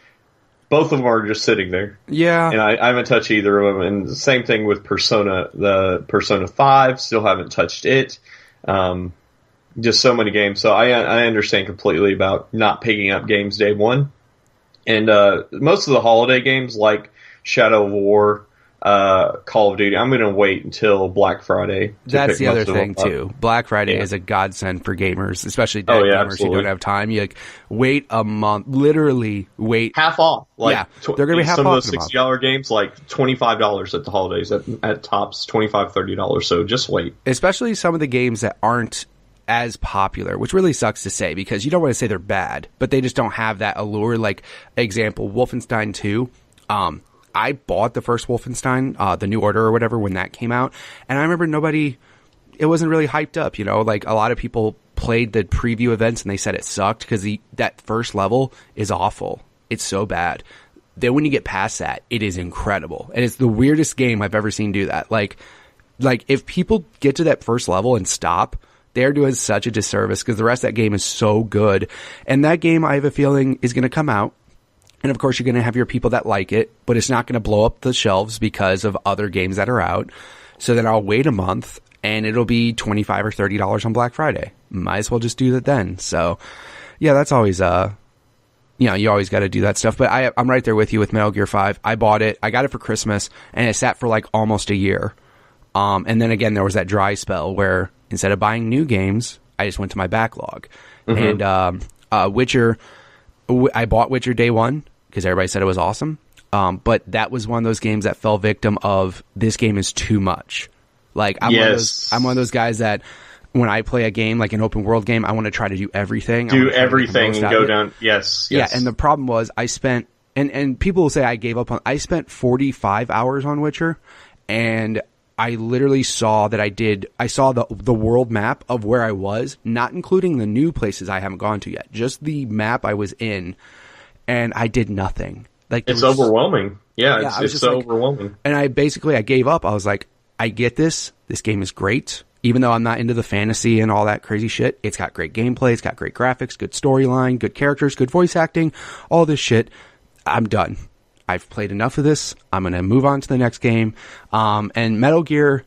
Both of them are just sitting there. Yeah. And I haven't touched either of them. And the same thing with Persona. The Persona 5, still haven't touched it. Just so many games. So I understand completely about not picking up games day one. And most of the holiday games like Shadow of War, Call of Duty, I'm going to wait until Black Friday. That's the other thing too. Black Friday is a godsend for gamers, especially dead gamers who don't have time. You wait a month, literally wait half off. They're going to be half some off. Some of those $60 games, like $25 at the holidays, at tops $25, $30. So just wait. Especially some of the games that aren't as popular, which really sucks to say because you don't want to say they're bad, but they just don't have that allure. Like example, Wolfenstein 2. I bought the first Wolfenstein, the New Order or whatever, when that came out. And I remember it wasn't really hyped up, like a lot of people played the preview events and they said it sucked because that first level is awful. It's so bad. Then when you get past that, it is incredible. And it's the weirdest game I've ever seen do that. Like if people get to that first level and stop, they're doing such a disservice because the rest of that game is so good. And that game, I have a feeling, is going to come out. And of course, you're going to have your people that like it, but it's not going to blow up the shelves because of other games that are out. So then I'll wait a month and it'll be $25 or $30 on Black Friday. Might as well just do that then. So yeah, that's always, you always got to do that stuff. But I'm right there with you with Metal Gear 5. I bought it. I got it for Christmas and it sat for like almost a year. And then again, there was that dry spell where instead of buying new games, I just went to my backlog. Mm-hmm. And, Witcher, I bought Witcher day one because everybody said it was awesome. But that was one of those games that fell victim of this game is too much. Like I'm one of those guys that when I play a game, like an open world game, I want to try to do everything. Do everything and go down. Yes. Yeah. And the problem was I spent, and people will say I gave up on, I spent 45 hours on Witcher and I literally saw that I saw the world map of where I was, not including the new places I haven't gone to yet, just the map I was in, and I did nothing. Like, it's overwhelming. Yeah, it's so overwhelming. And I gave up. I was like, I get this. This game is great. Even though I'm not into the fantasy and all that crazy shit, it's got great gameplay, it's got great graphics, good storyline, good characters, good voice acting, all this shit. I'm done. I've played enough of this. I'm going to move on to the next game. And Metal Gear,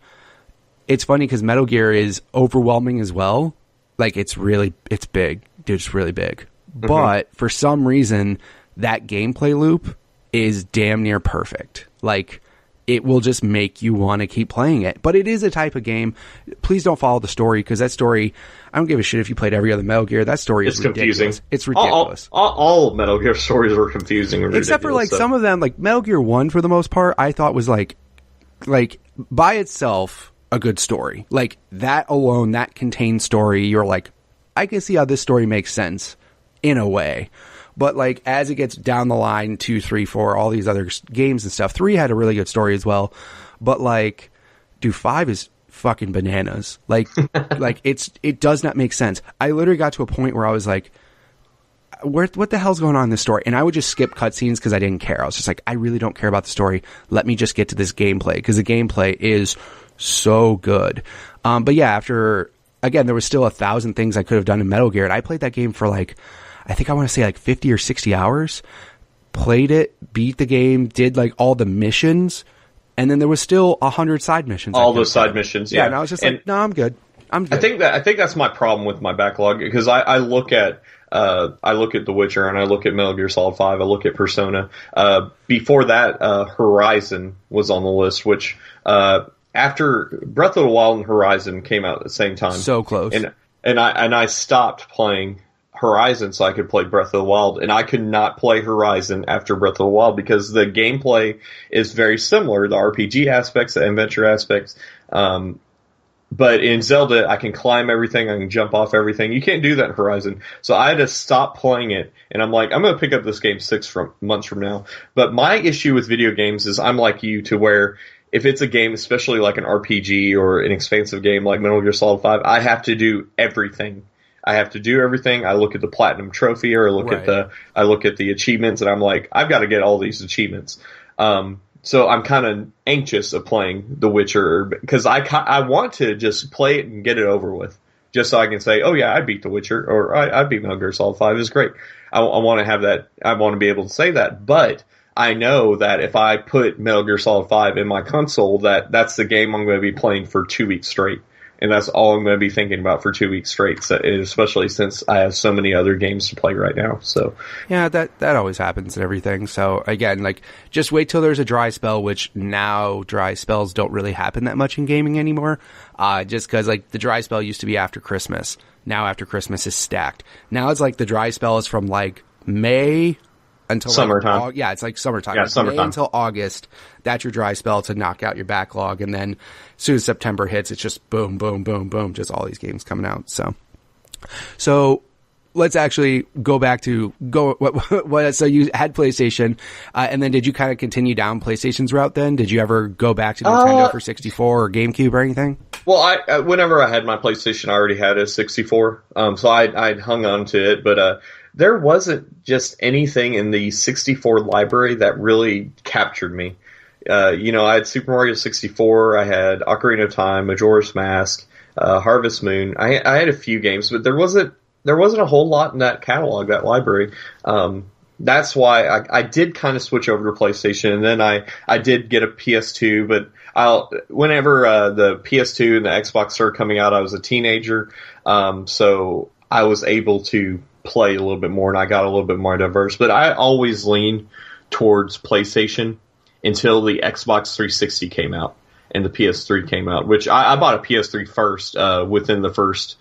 it's funny because Metal Gear is overwhelming as well. Like, it's big. Dude, it's really big. Mm-hmm. But for some reason, that gameplay loop is damn near perfect. Like, it will just make you want to keep playing it. But it is a type of game. Please don't follow the story, because that story, I don't give a shit if you played every other Metal Gear. That story is ridiculous. Confusing. It's ridiculous. All Metal Gear stories are confusing and except for, like, some of them, like Metal Gear 1 for the most part, I thought was like by itself a good story. Like, that alone, that contained story, you're like, I can see how this story makes sense in a way. But, like, as it gets down the line, 2, 3, 4, all these other games and stuff, 3 had a really good story as well. But, like, dude, 5 is fucking bananas. Like, it does not make sense. I literally got to a point where I was like, what the hell's going on in this story? And I would just skip cutscenes because I didn't care. I was just like, I really don't care about the story. Let me just get to this gameplay, because the gameplay is so good. But yeah, again, there was still 1,000 things I could have done in Metal Gear, and I played that game for, like, I think I want to say like 50 or 60 hours, played it, beat the game, did like all the missions, and then there was still 100 side missions. All those side missions, yeah. And I was just like, no, I'm good. I think that's my problem with my backlog, because I look at The Witcher, and I look at Metal Gear Solid 5, I look at Persona. Before that, Horizon was on the list, which after Breath of the Wild and Horizon came out at the same time, so close, and I stopped playing Horizon so I could play Breath of the Wild, and I could not play Horizon after Breath of the Wild because the gameplay is very similar, the RPG aspects, the adventure aspects. But in Zelda, I can climb everything, I can jump off everything. You can't do that in Horizon. So I had to stop playing it, and I'm like, I'm going to pick up this game 6 months from now. But my issue with video games is I'm like you, to where if it's a game, especially like an RPG or an expansive game like Metal Gear Solid 5, I have to do everything. I look at the platinum trophy, or I look at the achievements, and I'm like, I've got to get all these achievements. So I'm kind of anxious of playing The Witcher, because I want to just play it and get it over with, just so I can say, oh yeah, I beat The Witcher, or I beat Metal Gear Solid 5. It's great. I want to have that. I want to be able to say that, but I know that if I put Metal Gear Solid 5 in my console, that's the game I'm going to be playing for 2 weeks straight. And that's all I'm going to be thinking about for 2 weeks straight, so, especially since I have so many other games to play right now. So yeah, that always happens and everything. So again, like, just wait till there's a dry spell, which now dry spells don't really happen that much in gaming anymore. Just because, like, the dry spell used to be after Christmas. Now after Christmas is stacked. Now it's like the dry spell is from like May until summertime. Like, it's like summertime. Yeah, like summertime. May until August. That's your dry spell to knock out your backlog, and then as soon as September hits, it's just boom, boom, boom, boom, just all these games coming out. So let's actually go back to what. So you had PlayStation, and then did you kind of continue down PlayStation's route? Then did you ever go back to Nintendo for 64 or GameCube or anything? Well, whenever I had my PlayStation, I already had a 64, so I'd hung on to it, but there wasn't just anything in the 64 library that really captured me. I had Super Mario 64, I had Ocarina of Time, Majora's Mask, Harvest Moon. I had a few games, but there wasn't a whole lot in that catalog, that library. That's why I did kind of switch over to PlayStation, and then I did get a PS2, but whenever the PS2 and the Xbox started coming out, I was a teenager, so I was able to play a little bit more, and I got a little bit more diverse. But I always leaned towards PlayStation until the Xbox 360 came out and the PS3 came out, which I bought a PS3 first. Within the first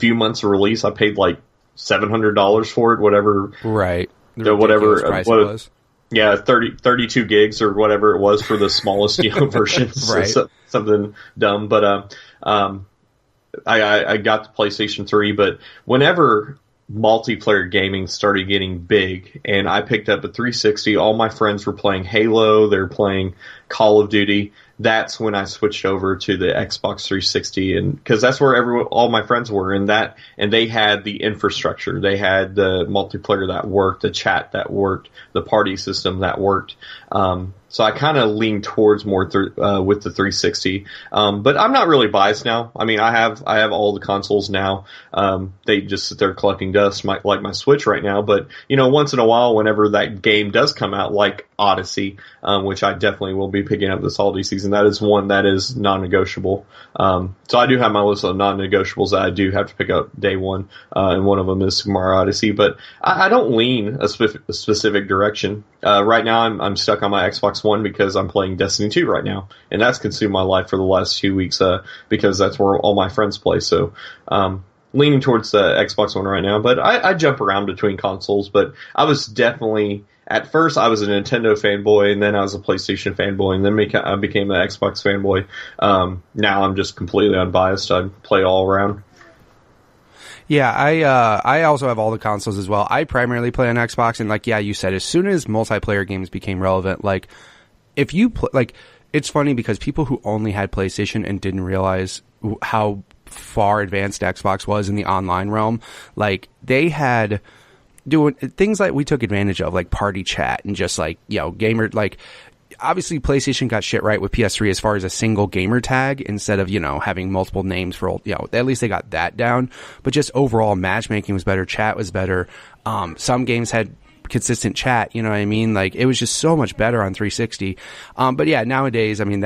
few months of release, I paid like $700 for it, whatever. Right. Whatever price it was. Yeah, 32 gigs or whatever it was for the smallest version. Right. So, something dumb. But I got the PlayStation 3, but whenever multiplayer gaming started getting big, and I picked up a 360. All my friends were playing Halo, they're playing Call of Duty. That's when I switched over to the Xbox 360, and because that's where all my friends were, and they had the infrastructure, they had the multiplayer that worked, the chat that worked, the party system that worked. So I kind of lean towards more with the 360, but I'm not really biased now. I mean, I have all the consoles now. They just sit there collecting dust, like my Switch right now. But once in a while, whenever that game does come out, like Odyssey, which I definitely will be picking up this holiday season, that is one that is non-negotiable. So I do have my list of non-negotiables that I do have to pick up day one, and one of them is Super Mario Odyssey. But I don't lean a specific direction. Right now, I'm stuck on my Xbox One because I'm playing Destiny 2 right now, and that's consumed my life for the last 2 weeks because that's where all my friends play. So leaning towards the Xbox One right now, but I jump around between consoles. But I was definitely, at first I was a Nintendo fanboy, and then I was a PlayStation fanboy, and then I became an Xbox fanboy. Now I'm just completely unbiased. I play all around. Yeah, I also have all the consoles as well. I primarily play on Xbox, and like, yeah, you said, as soon as multiplayer games became relevant, like, if you it's funny because people who only had PlayStation and didn't realize how far advanced Xbox was in the online realm, like, they had doing things like we took advantage of, like party chat and just like, gamer, like, obviously PlayStation got shit right with PS3 as far as a single gamer tag instead of, having multiple names for, at least they got that down. But just overall matchmaking was better. Chat was better. Some games had consistent chat, you know what I mean? Like, it was just so much better on 360. But yeah, nowadays, I mean,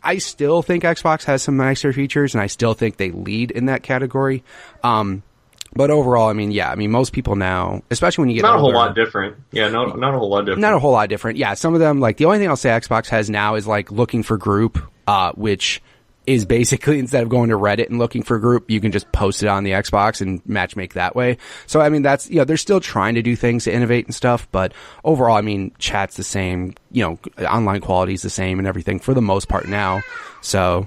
I still think Xbox has some nicer features, and I still think they lead in that category. But overall, I mean, most people now, especially when you get not older, a whole lot different. Yeah, not a whole lot different. Not a whole lot different. Yeah, some of them, like, the only thing I'll say Xbox has now is, like, looking for group, which is basically, instead of going to Reddit and looking for group, you can just post it on the Xbox and matchmake that way. So, I mean, that's, they're still trying to do things to innovate and stuff, but overall, I mean, chat's the same, online quality is the same and everything for the most part now. So...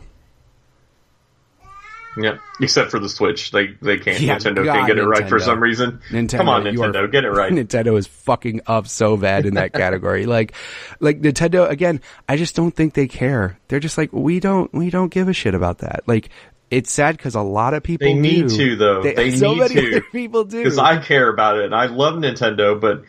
Yeah, except for the Switch. They can't. Yeah, Nintendo can't get it right for some reason. Come on, Nintendo, get it right. Nintendo is fucking up so bad in that category. like Nintendo, again, I just don't think they care. They're just like, we don't give a shit about that. Like, it's sad because a lot of people need to, though. They so need many to. Other people do. Because I care about it, and I love Nintendo, but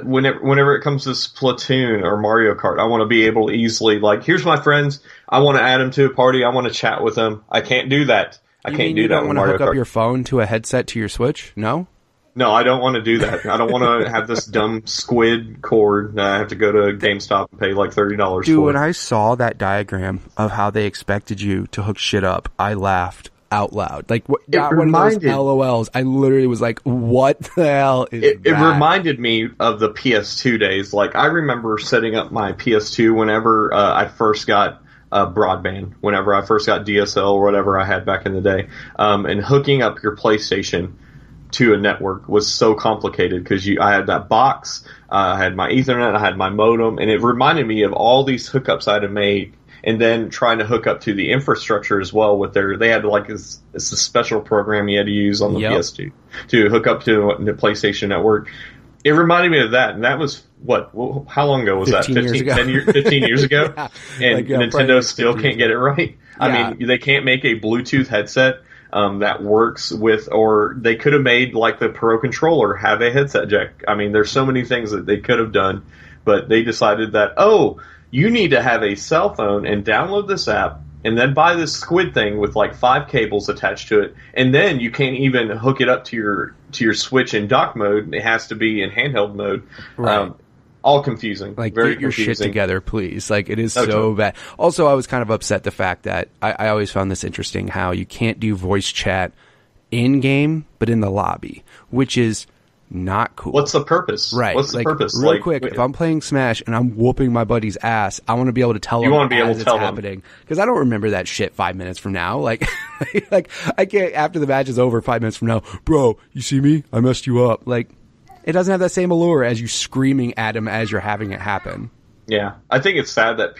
whenever it comes to Splatoon or Mario Kart, I want to be able to easily, like, here's my friends, I want to add them to a party, I want to chat with them. I can't do that. I can't do that. You don't want to hook up your phone to a headset to your Switch? No? No, I don't want to do that. I don't want to have this dumb squid cord that I have to go to GameStop and pay like $30 for. Dude, when I saw that diagram of how they expected you to hook shit up, I laughed out loud. Like, got one of those LOLs. I literally was like, what the hell is that? It reminded me of the PS2 days. Like, I remember setting up my PS2 whenever I first got broadband, whenever I first got DSL or whatever I had back in the day, and hooking up your PlayStation to a network was so complicated because I had that box, I had my Ethernet, I had my modem, and it reminded me of all these hookups I'd have made, and then trying to hook up to the infrastructure as well with they had like it's a special program you had to use on the PS2 to hook up to the PlayStation network. It reminded me of that, and that was how long ago was that? 15 years ago? Yeah. And like, Nintendo still can't get it right. Yeah. I mean, they can't make a Bluetooth headset that works with, or they could have made like the Pro controller have a headset jack. I mean, there's so many things that they could have done, but they decided that, you need to have a cell phone and download this app and then buy this squid thing with like 5 cables attached to it, and then you can't even hook it up to your Switch in dock mode. It has to be in handheld mode. Right. All confusing. Like, very get your confusing. shit together, please. Like, it is so bad. Also, I was kind of upset the fact that I always found this interesting, how you can't do voice chat in-game, but in the lobby, which is not cool. What's the purpose? Right. What's the purpose? Real quick, if I'm playing Smash and I'm whooping my buddy's ass, I want to be able to tell him as it's happening. Because I don't remember that shit 5 minutes from now. Like, like, I can't, after the match is over 5 minutes from now, bro, you see me? I messed you up. Like, it doesn't have that same allure as you screaming at him as you're having it happen. Yeah, I think it's sad that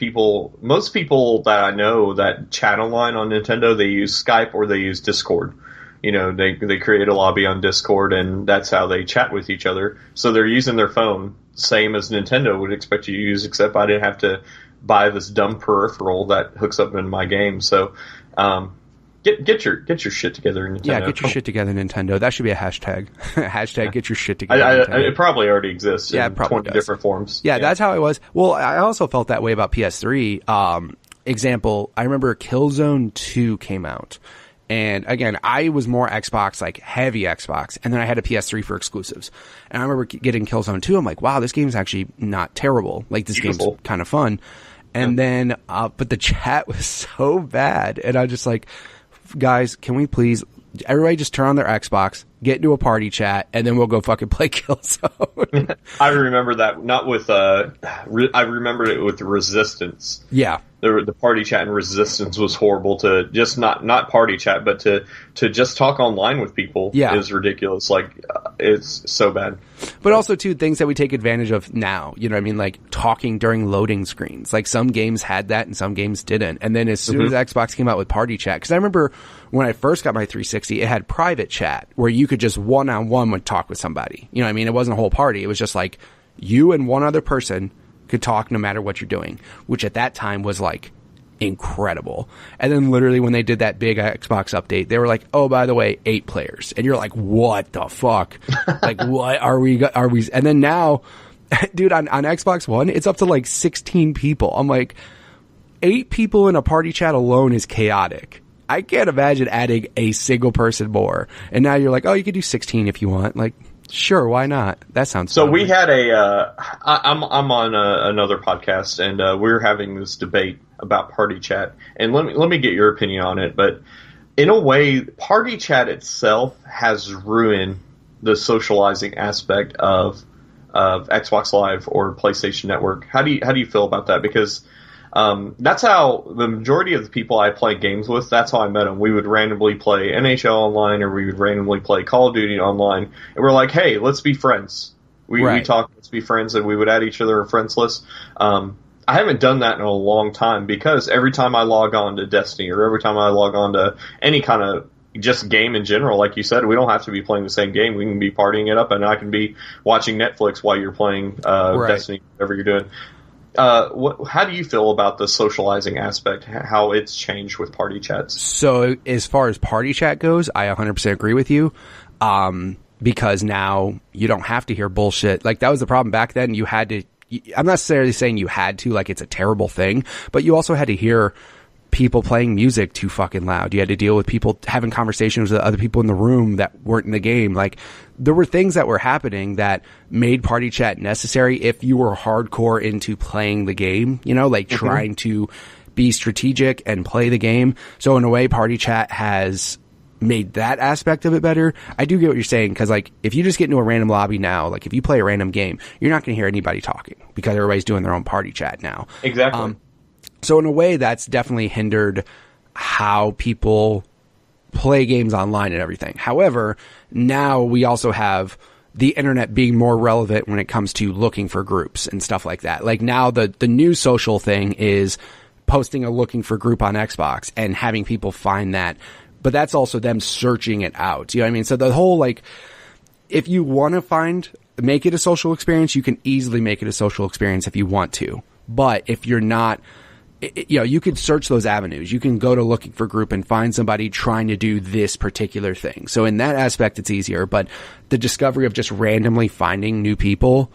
most people that I know that chat online on Nintendo, they use Skype or they use Discord. they create a lobby on Discord, and that's how they chat with each other. So they're using their phone, same as Nintendo would expect you to use, except I didn't have to buy this dumb peripheral that hooks up in my game. So get your shit together, Nintendo. Yeah, get your shit together, Nintendo. That should be a hashtag. Hashtag get your shit together. It probably already exists in 20 different forms. Yeah, that's how it was. Well, I also felt that way about PS3. Example, I remember Killzone 2 came out. And again, I was more Xbox, like heavy Xbox, and then I had a PS3 for exclusives. And I remember getting Killzone 2. I'm like, wow, this game's actually not terrible. Like, this game's kind of fun. And then, but the chat was so bad. And I was just like, guys, can we please, everybody just turn on their Xbox, get into a party chat, and then we'll go fucking play Killzone. I remember that, not with, I remembered it with Resistance. Yeah. The party chat in Resistance was horrible. To just not party chat, but to just talk online with people is ridiculous. Like, it's so bad. But also, too, things that we take advantage of now, you know what I mean? Like, talking during loading screens. Like, some games had that and some games didn't. And then as soon as Xbox came out with party chat, because I remember when I first got my 360, it had private chat where you could just one-on-one would talk with somebody. You know what I mean? It wasn't a whole party. It was just like you and one other person could talk no matter what you're doing, which at that time was like incredible. And then literally when they did that big Xbox update, they were like, oh, by the way, 8 players. And you're like, what the fuck? Like, what are we, and then now, dude, on Xbox One, it's up to like 16 people. I'm like, 8 people in a party chat alone is chaotic. I can't imagine adding a single person more. And now you're like, oh, you could do 16 if you want. Like, sure, why not? That sounds so fun. We had I'm on another podcast, and we're having this debate about party chat. And let me get your opinion on it. But in a way, party chat itself has ruined the socializing aspect of Xbox Live or PlayStation Network. How do you feel about that? Because that's how the majority of the people I play games with, that's how I met them. We would randomly play NHL online, or we would randomly play Call of Duty online, and we're like, hey, let's be friends. We talk, let's be friends, and we would add each other in friends list. I haven't done that in a long time, because every time I log on to Destiny, or every time I log on to any kind of just game in general, like you said, we don't have to be playing the same game. We can be partying it up, and I can be watching Netflix while you're playing Destiny, whatever you're doing. How do you feel about the socializing aspect, how it's changed with party chats? So as far as party chat goes, I 100% agree with you. Because now you don't have to hear bullshit. Like, that was the problem back then. You had to, I'm not necessarily saying you had to, like it's a terrible thing, but you also had to hear people playing music too fucking loud. You had to deal with people having conversations with other people in the room that weren't in the game. Like, there were things that were happening that made party chat necessary if you were hardcore into playing the game, you know, like trying to be strategic and play the game. So in a way, party chat has made that aspect of it better. I do get what you're saying, because like, if you just get into a random lobby now, like if you play a random game, you're not going to hear anybody talking because everybody's doing their own party chat now. Exactly. So in a way, that's definitely hindered how people play games online and everything. However, now we also have the internet being more relevant when it comes to looking for groups and stuff like that. Like, now the new social thing is posting a looking for group on Xbox and having people find that. But that's also them searching it out. You know what I mean? So the whole, like, if you want to make it a social experience, you can easily make it a social experience if you want to. But if you're not, you know, you could search those avenues. You can go to looking for group and find somebody trying to do this particular thing. So in that aspect, it's easier. But the discovery of just randomly finding new people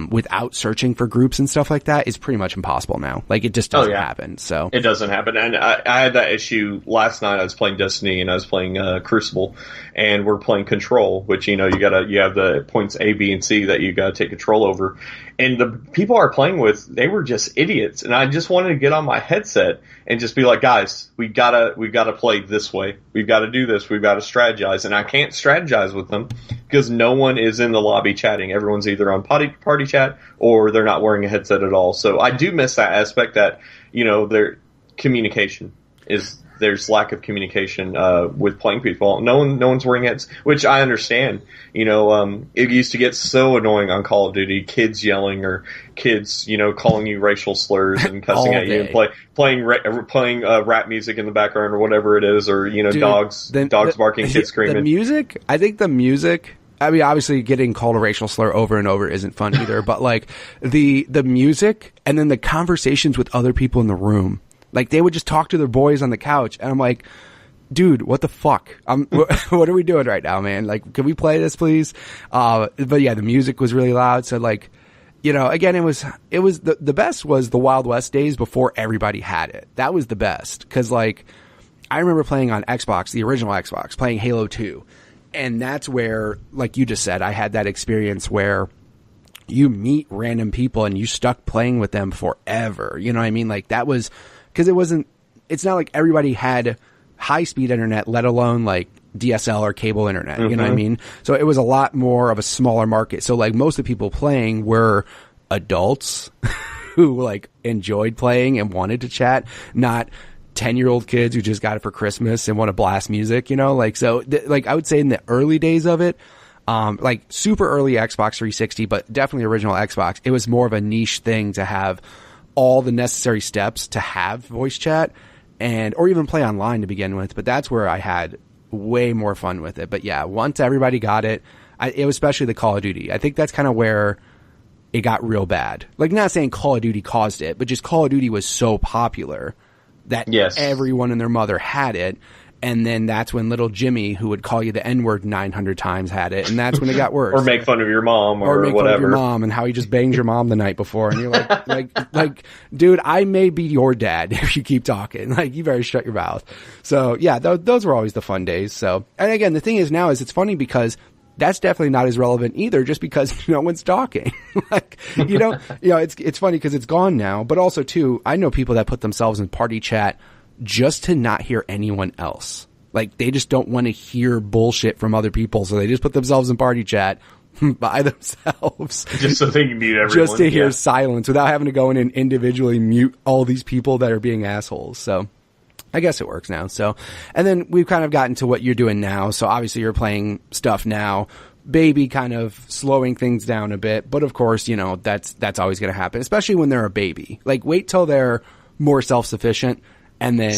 without searching for groups and stuff like that is pretty much impossible now. Like, it just doesn't happen. So it doesn't happen. And I had that issue last night. I was playing Destiny and I was playing Crucible, and we're playing Control, which, you know, you have the points A, B, and C that you got to take control over. And the people I were playing with, they were just idiots. And I just wanted to get on my headset and just be like, guys, we gotta play this way. We've got to do this. We've got to strategize. And I can't strategize with them because no one is in the lobby chatting. Everyone's either on party chat or they're not wearing a headset at all. So I do miss that aspect that, you know, their communication is there's lack of communication with playing people. No one's wearing heads, which I understand. It used to get so annoying on Call of Duty, kids yelling or kids, calling you racial slurs and cussing at you, and playing rap music in the background or whatever it is, or Dude, dogs barking, kids screaming. The music, I think the music. I mean, obviously, getting called a racial slur over and over isn't fun either. But like the music, and then the conversations with other people in the room, like they would just talk to their boys on the couch, and I'm like, dude, what the fuck? What are we doing right now, man? Like, can we play this, please? But yeah, the music was really loud. So like, again, it was the best was the Wild West days before everybody had it. That was the best. 'Cause like, I remember playing on Xbox, the original Xbox, playing Halo 2. And that's where, like you just said, I had that experience where you meet random people and you stuck playing with them forever. You know what I mean? Like that was, 'cause it's not like everybody had high speed internet, let alone like DSL or cable internet. You know what I mean? So it was a lot more of a smaller market. So like most of the people playing were adults who like enjoyed playing and wanted to chat, not 10-year-old kids who just got it for Christmas and want to blast music, so like I would say in the early days of it, like super early Xbox 360, but definitely original Xbox, it was more of a niche thing to have all the necessary steps to have voice chat or even play online to begin with. But that's where I had way more fun with it. But yeah, once everybody got it, it was especially the Call of Duty. I think that's kind of where it got real bad. Like not saying Call of Duty caused it, but just Call of Duty was so popular that everyone and their mother had it. And then that's when little Jimmy, who would call you the N-word 900 times, had it. And that's when it got worse. Or make fun of your mom or make whatever. Fun of your mom and how he just banged your mom the night before. And you're like, dude, I may be your dad if you keep talking. Like, you better shut your mouth. So yeah, those were always the fun days. So, and again, the thing is now is it's funny because that's definitely not as relevant either, just because no one's talking. Like, it's funny because it's gone now, but also too, I know people that put themselves in party chat just to not hear anyone else. Like, they just don't want to hear bullshit from other people, so they just put themselves in party chat by themselves. Just so they can mute everyone. Just to hear silence without having to go in and individually mute all these people that are being assholes. So I guess it works now. So, and then we've kind of gotten to what you're doing now. So obviously you're playing stuff now, baby kind of slowing things down a bit. But of course, that's always going to happen, especially when they're a baby. Like, wait till they're more self-sufficient and then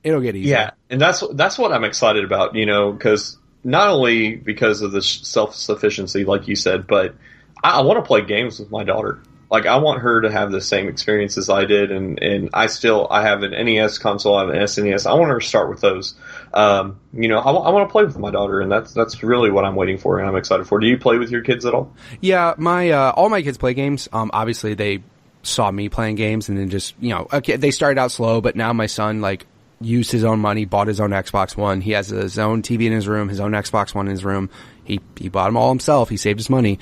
it'll get easier. Yeah. And that's what I'm excited about, because not only because of the self-sufficiency, like you said, but I want to play games with my daughter. Like, I want her to have the same experience as I did, and I have an NES console, I have an SNES. I want her to start with those. I want to play with my daughter, and that's really what I'm waiting for, and I'm excited for. Do you play with your kids at all? Yeah, all my kids play games. Obviously, they saw me playing games, and then just, they started out slow, but now my son, like, used his own money, bought his own Xbox One. He has his own TV in his room, his own Xbox One in his room. He bought them all himself. He saved his money.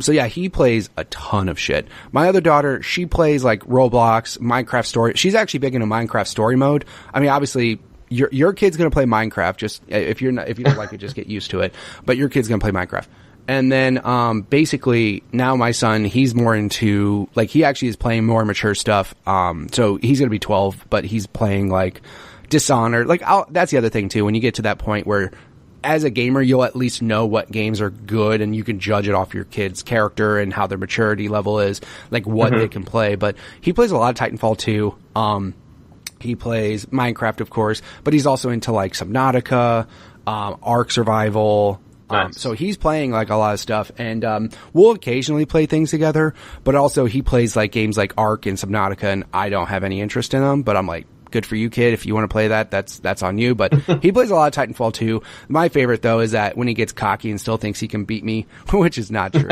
So yeah, he plays a ton of shit. My other daughter, she plays like Roblox, Minecraft story. She's actually big into Minecraft story mode. I mean, obviously your kid's going to play Minecraft. Just if you don't like it, just get used to it. But your kid's going to play Minecraft. And then, basically now my son, he's more into, like, he actually is playing more mature stuff. So he's going to be 12, but he's playing like Dishonored. Like, that's the other thing too. When you get to that point where, as a gamer, you'll at least know what games are good, and you can judge it off your kid's character and how their maturity level is, like what they can play. But he plays a lot of Titanfall 2. He plays Minecraft, of course, but he's also into like Subnautica, Ark Survival. Nice. So he's playing like a lot of stuff, and we'll occasionally play things together, but also he plays like games like Ark and Subnautica, and I don't have any interest in them, but I'm like, good for you, kid. If you want to play that, that's on you. But he plays a lot of Titanfall 2. My favorite, though, is that when he gets cocky and still thinks he can beat me, which is not true.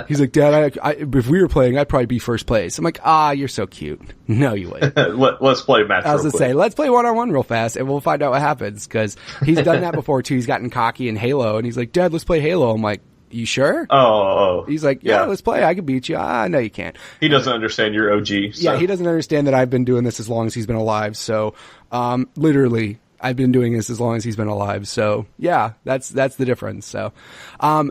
He's like, Dad, if we were playing, I'd probably be first place. I'm like, you're so cute. No, you wouldn't. Let's play a match. I was going to say, let's play one-on-one real fast, and we'll find out what happens, because he's done that before, too. He's gotten cocky in Halo, and he's like, Dad, let's play Halo. I'm like, you sure? Oh. He's like, yeah, let's play. I can beat you. No, you can't. He doesn't understand your OG. So. Yeah, he doesn't understand that I've been doing this as long as he's been alive. So, literally, I've been doing this as long as he's been alive. So, yeah, that's the difference. So,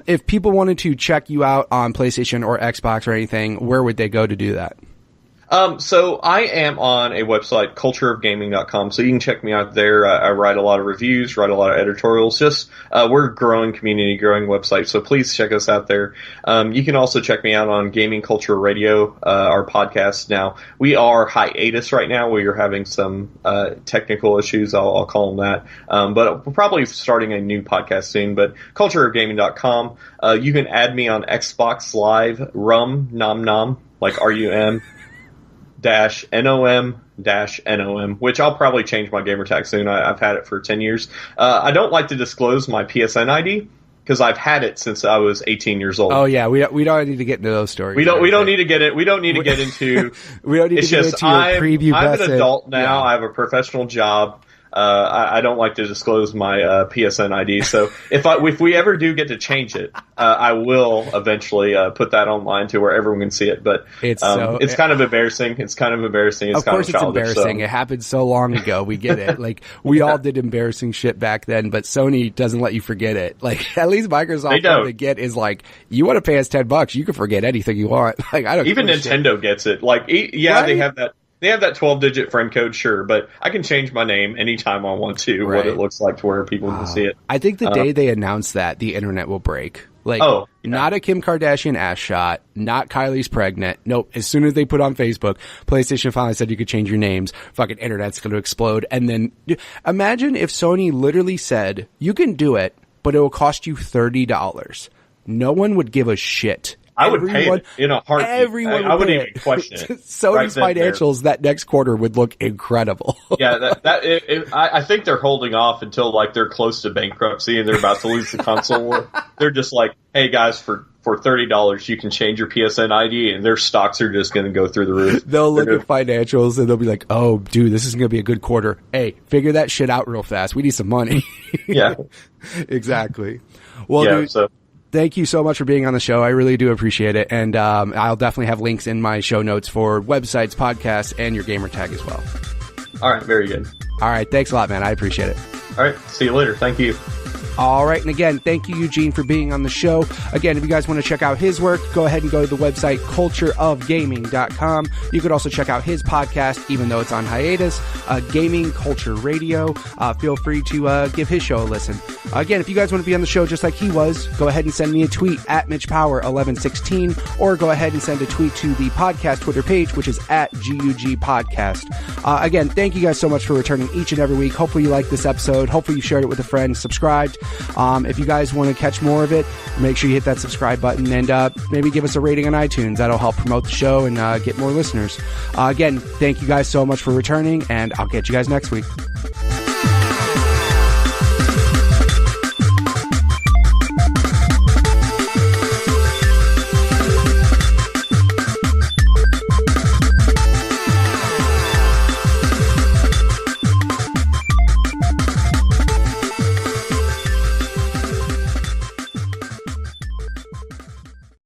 if people wanted to check you out on PlayStation or Xbox or anything, where would they go to do that? So I am on a website, cultureofgaming.com, so you can check me out there. I write a lot of reviews, write a lot of editorials. We're a growing community, growing website, so please check us out there. You can also check me out on Gaming Culture Radio, our podcast. Now, we are hiatus right now. We are having some technical issues, I'll call them that. But we're probably starting a new podcast soon, but cultureofgaming.com. You can add me on Xbox Live, nom, like RUM. -NOM-NOM, which I'll probably change my gamer tag soon. I've had it for 10 years. I don't like to disclose my PSN ID because I've had it since I was 18 years old. Oh yeah, we don't need to get into those stories. We don't need to get it. We don't need to get into. We don't need to get into your preview. I'm an adult now. Yeah. I have a professional job. I don't like to disclose my PSN ID, so if we ever do get to change it, I will eventually put that online to where everyone can see it. But it's kind of embarrassing. It's kind of embarrassing. Of course, it's embarrassing. So. It happened so long ago. We get it. Like we all did embarrassing shit back then, but Sony doesn't let you forget it. Like at least Microsoft to get is like, you want to pay us $10, you can forget anything you want. Like I don't. Even Nintendo gets it. Like right? They have that. They have that 12-digit friend code, sure, but I can change my name anytime I want to, what it looks like to where people can see it. I think the day they announce that, the internet will break. Like, not a Kim Kardashian ass shot, not Kylie's pregnant. Nope. As soon as they put on Facebook, PlayStation finally said you could change your names, fucking internet's going to explode. And then imagine if Sony literally said, you can do it, but it will cost you $30. No one would give a shit. I would pay it in a heartbeat. Everyone I wouldn't even question it. Sony's financials that next quarter would look incredible. Yeah, I think they're holding off until like they're close to bankruptcy and they're about to lose the console war. They're just like, hey guys, for $30 you can change your PSN ID, and their stocks are just going to go through the roof. They'll look at financials and they'll be like, oh dude, this is going to be a good quarter. Hey, figure that shit out real fast. We need some money. Yeah. Exactly. Well, dude, thank you so much for being on the show. I really do appreciate it. And I'll definitely have links in my show notes for websites, podcasts, and your gamer tag as well. All right. Very good. All right. Thanks a lot, man. I appreciate it. All right. See you later. Thank you. All right. And again, thank you, Eugene, for being on the show. Again, if you guys want to check out his work, go ahead and go to the website cultureofgaming.com. You could also check out his podcast, even though it's on hiatus, Gaming Culture Radio. Feel free to give his show a listen. Again, if you guys want to be on the show just like he was, go ahead and send me a tweet at MitchPower1116, or go ahead and send a tweet to the podcast Twitter page, which is at GUG Podcast. Again, thank you guys so much for returning each and every week. Hopefully you liked this episode. Hopefully you shared it with a friend, subscribed. If you guys want to catch more of it, make sure you hit that subscribe button and maybe give us a rating on iTunes. That'll help promote the show and get more listeners. Again, thank you guys so much for returning, and I'll catch you guys next week.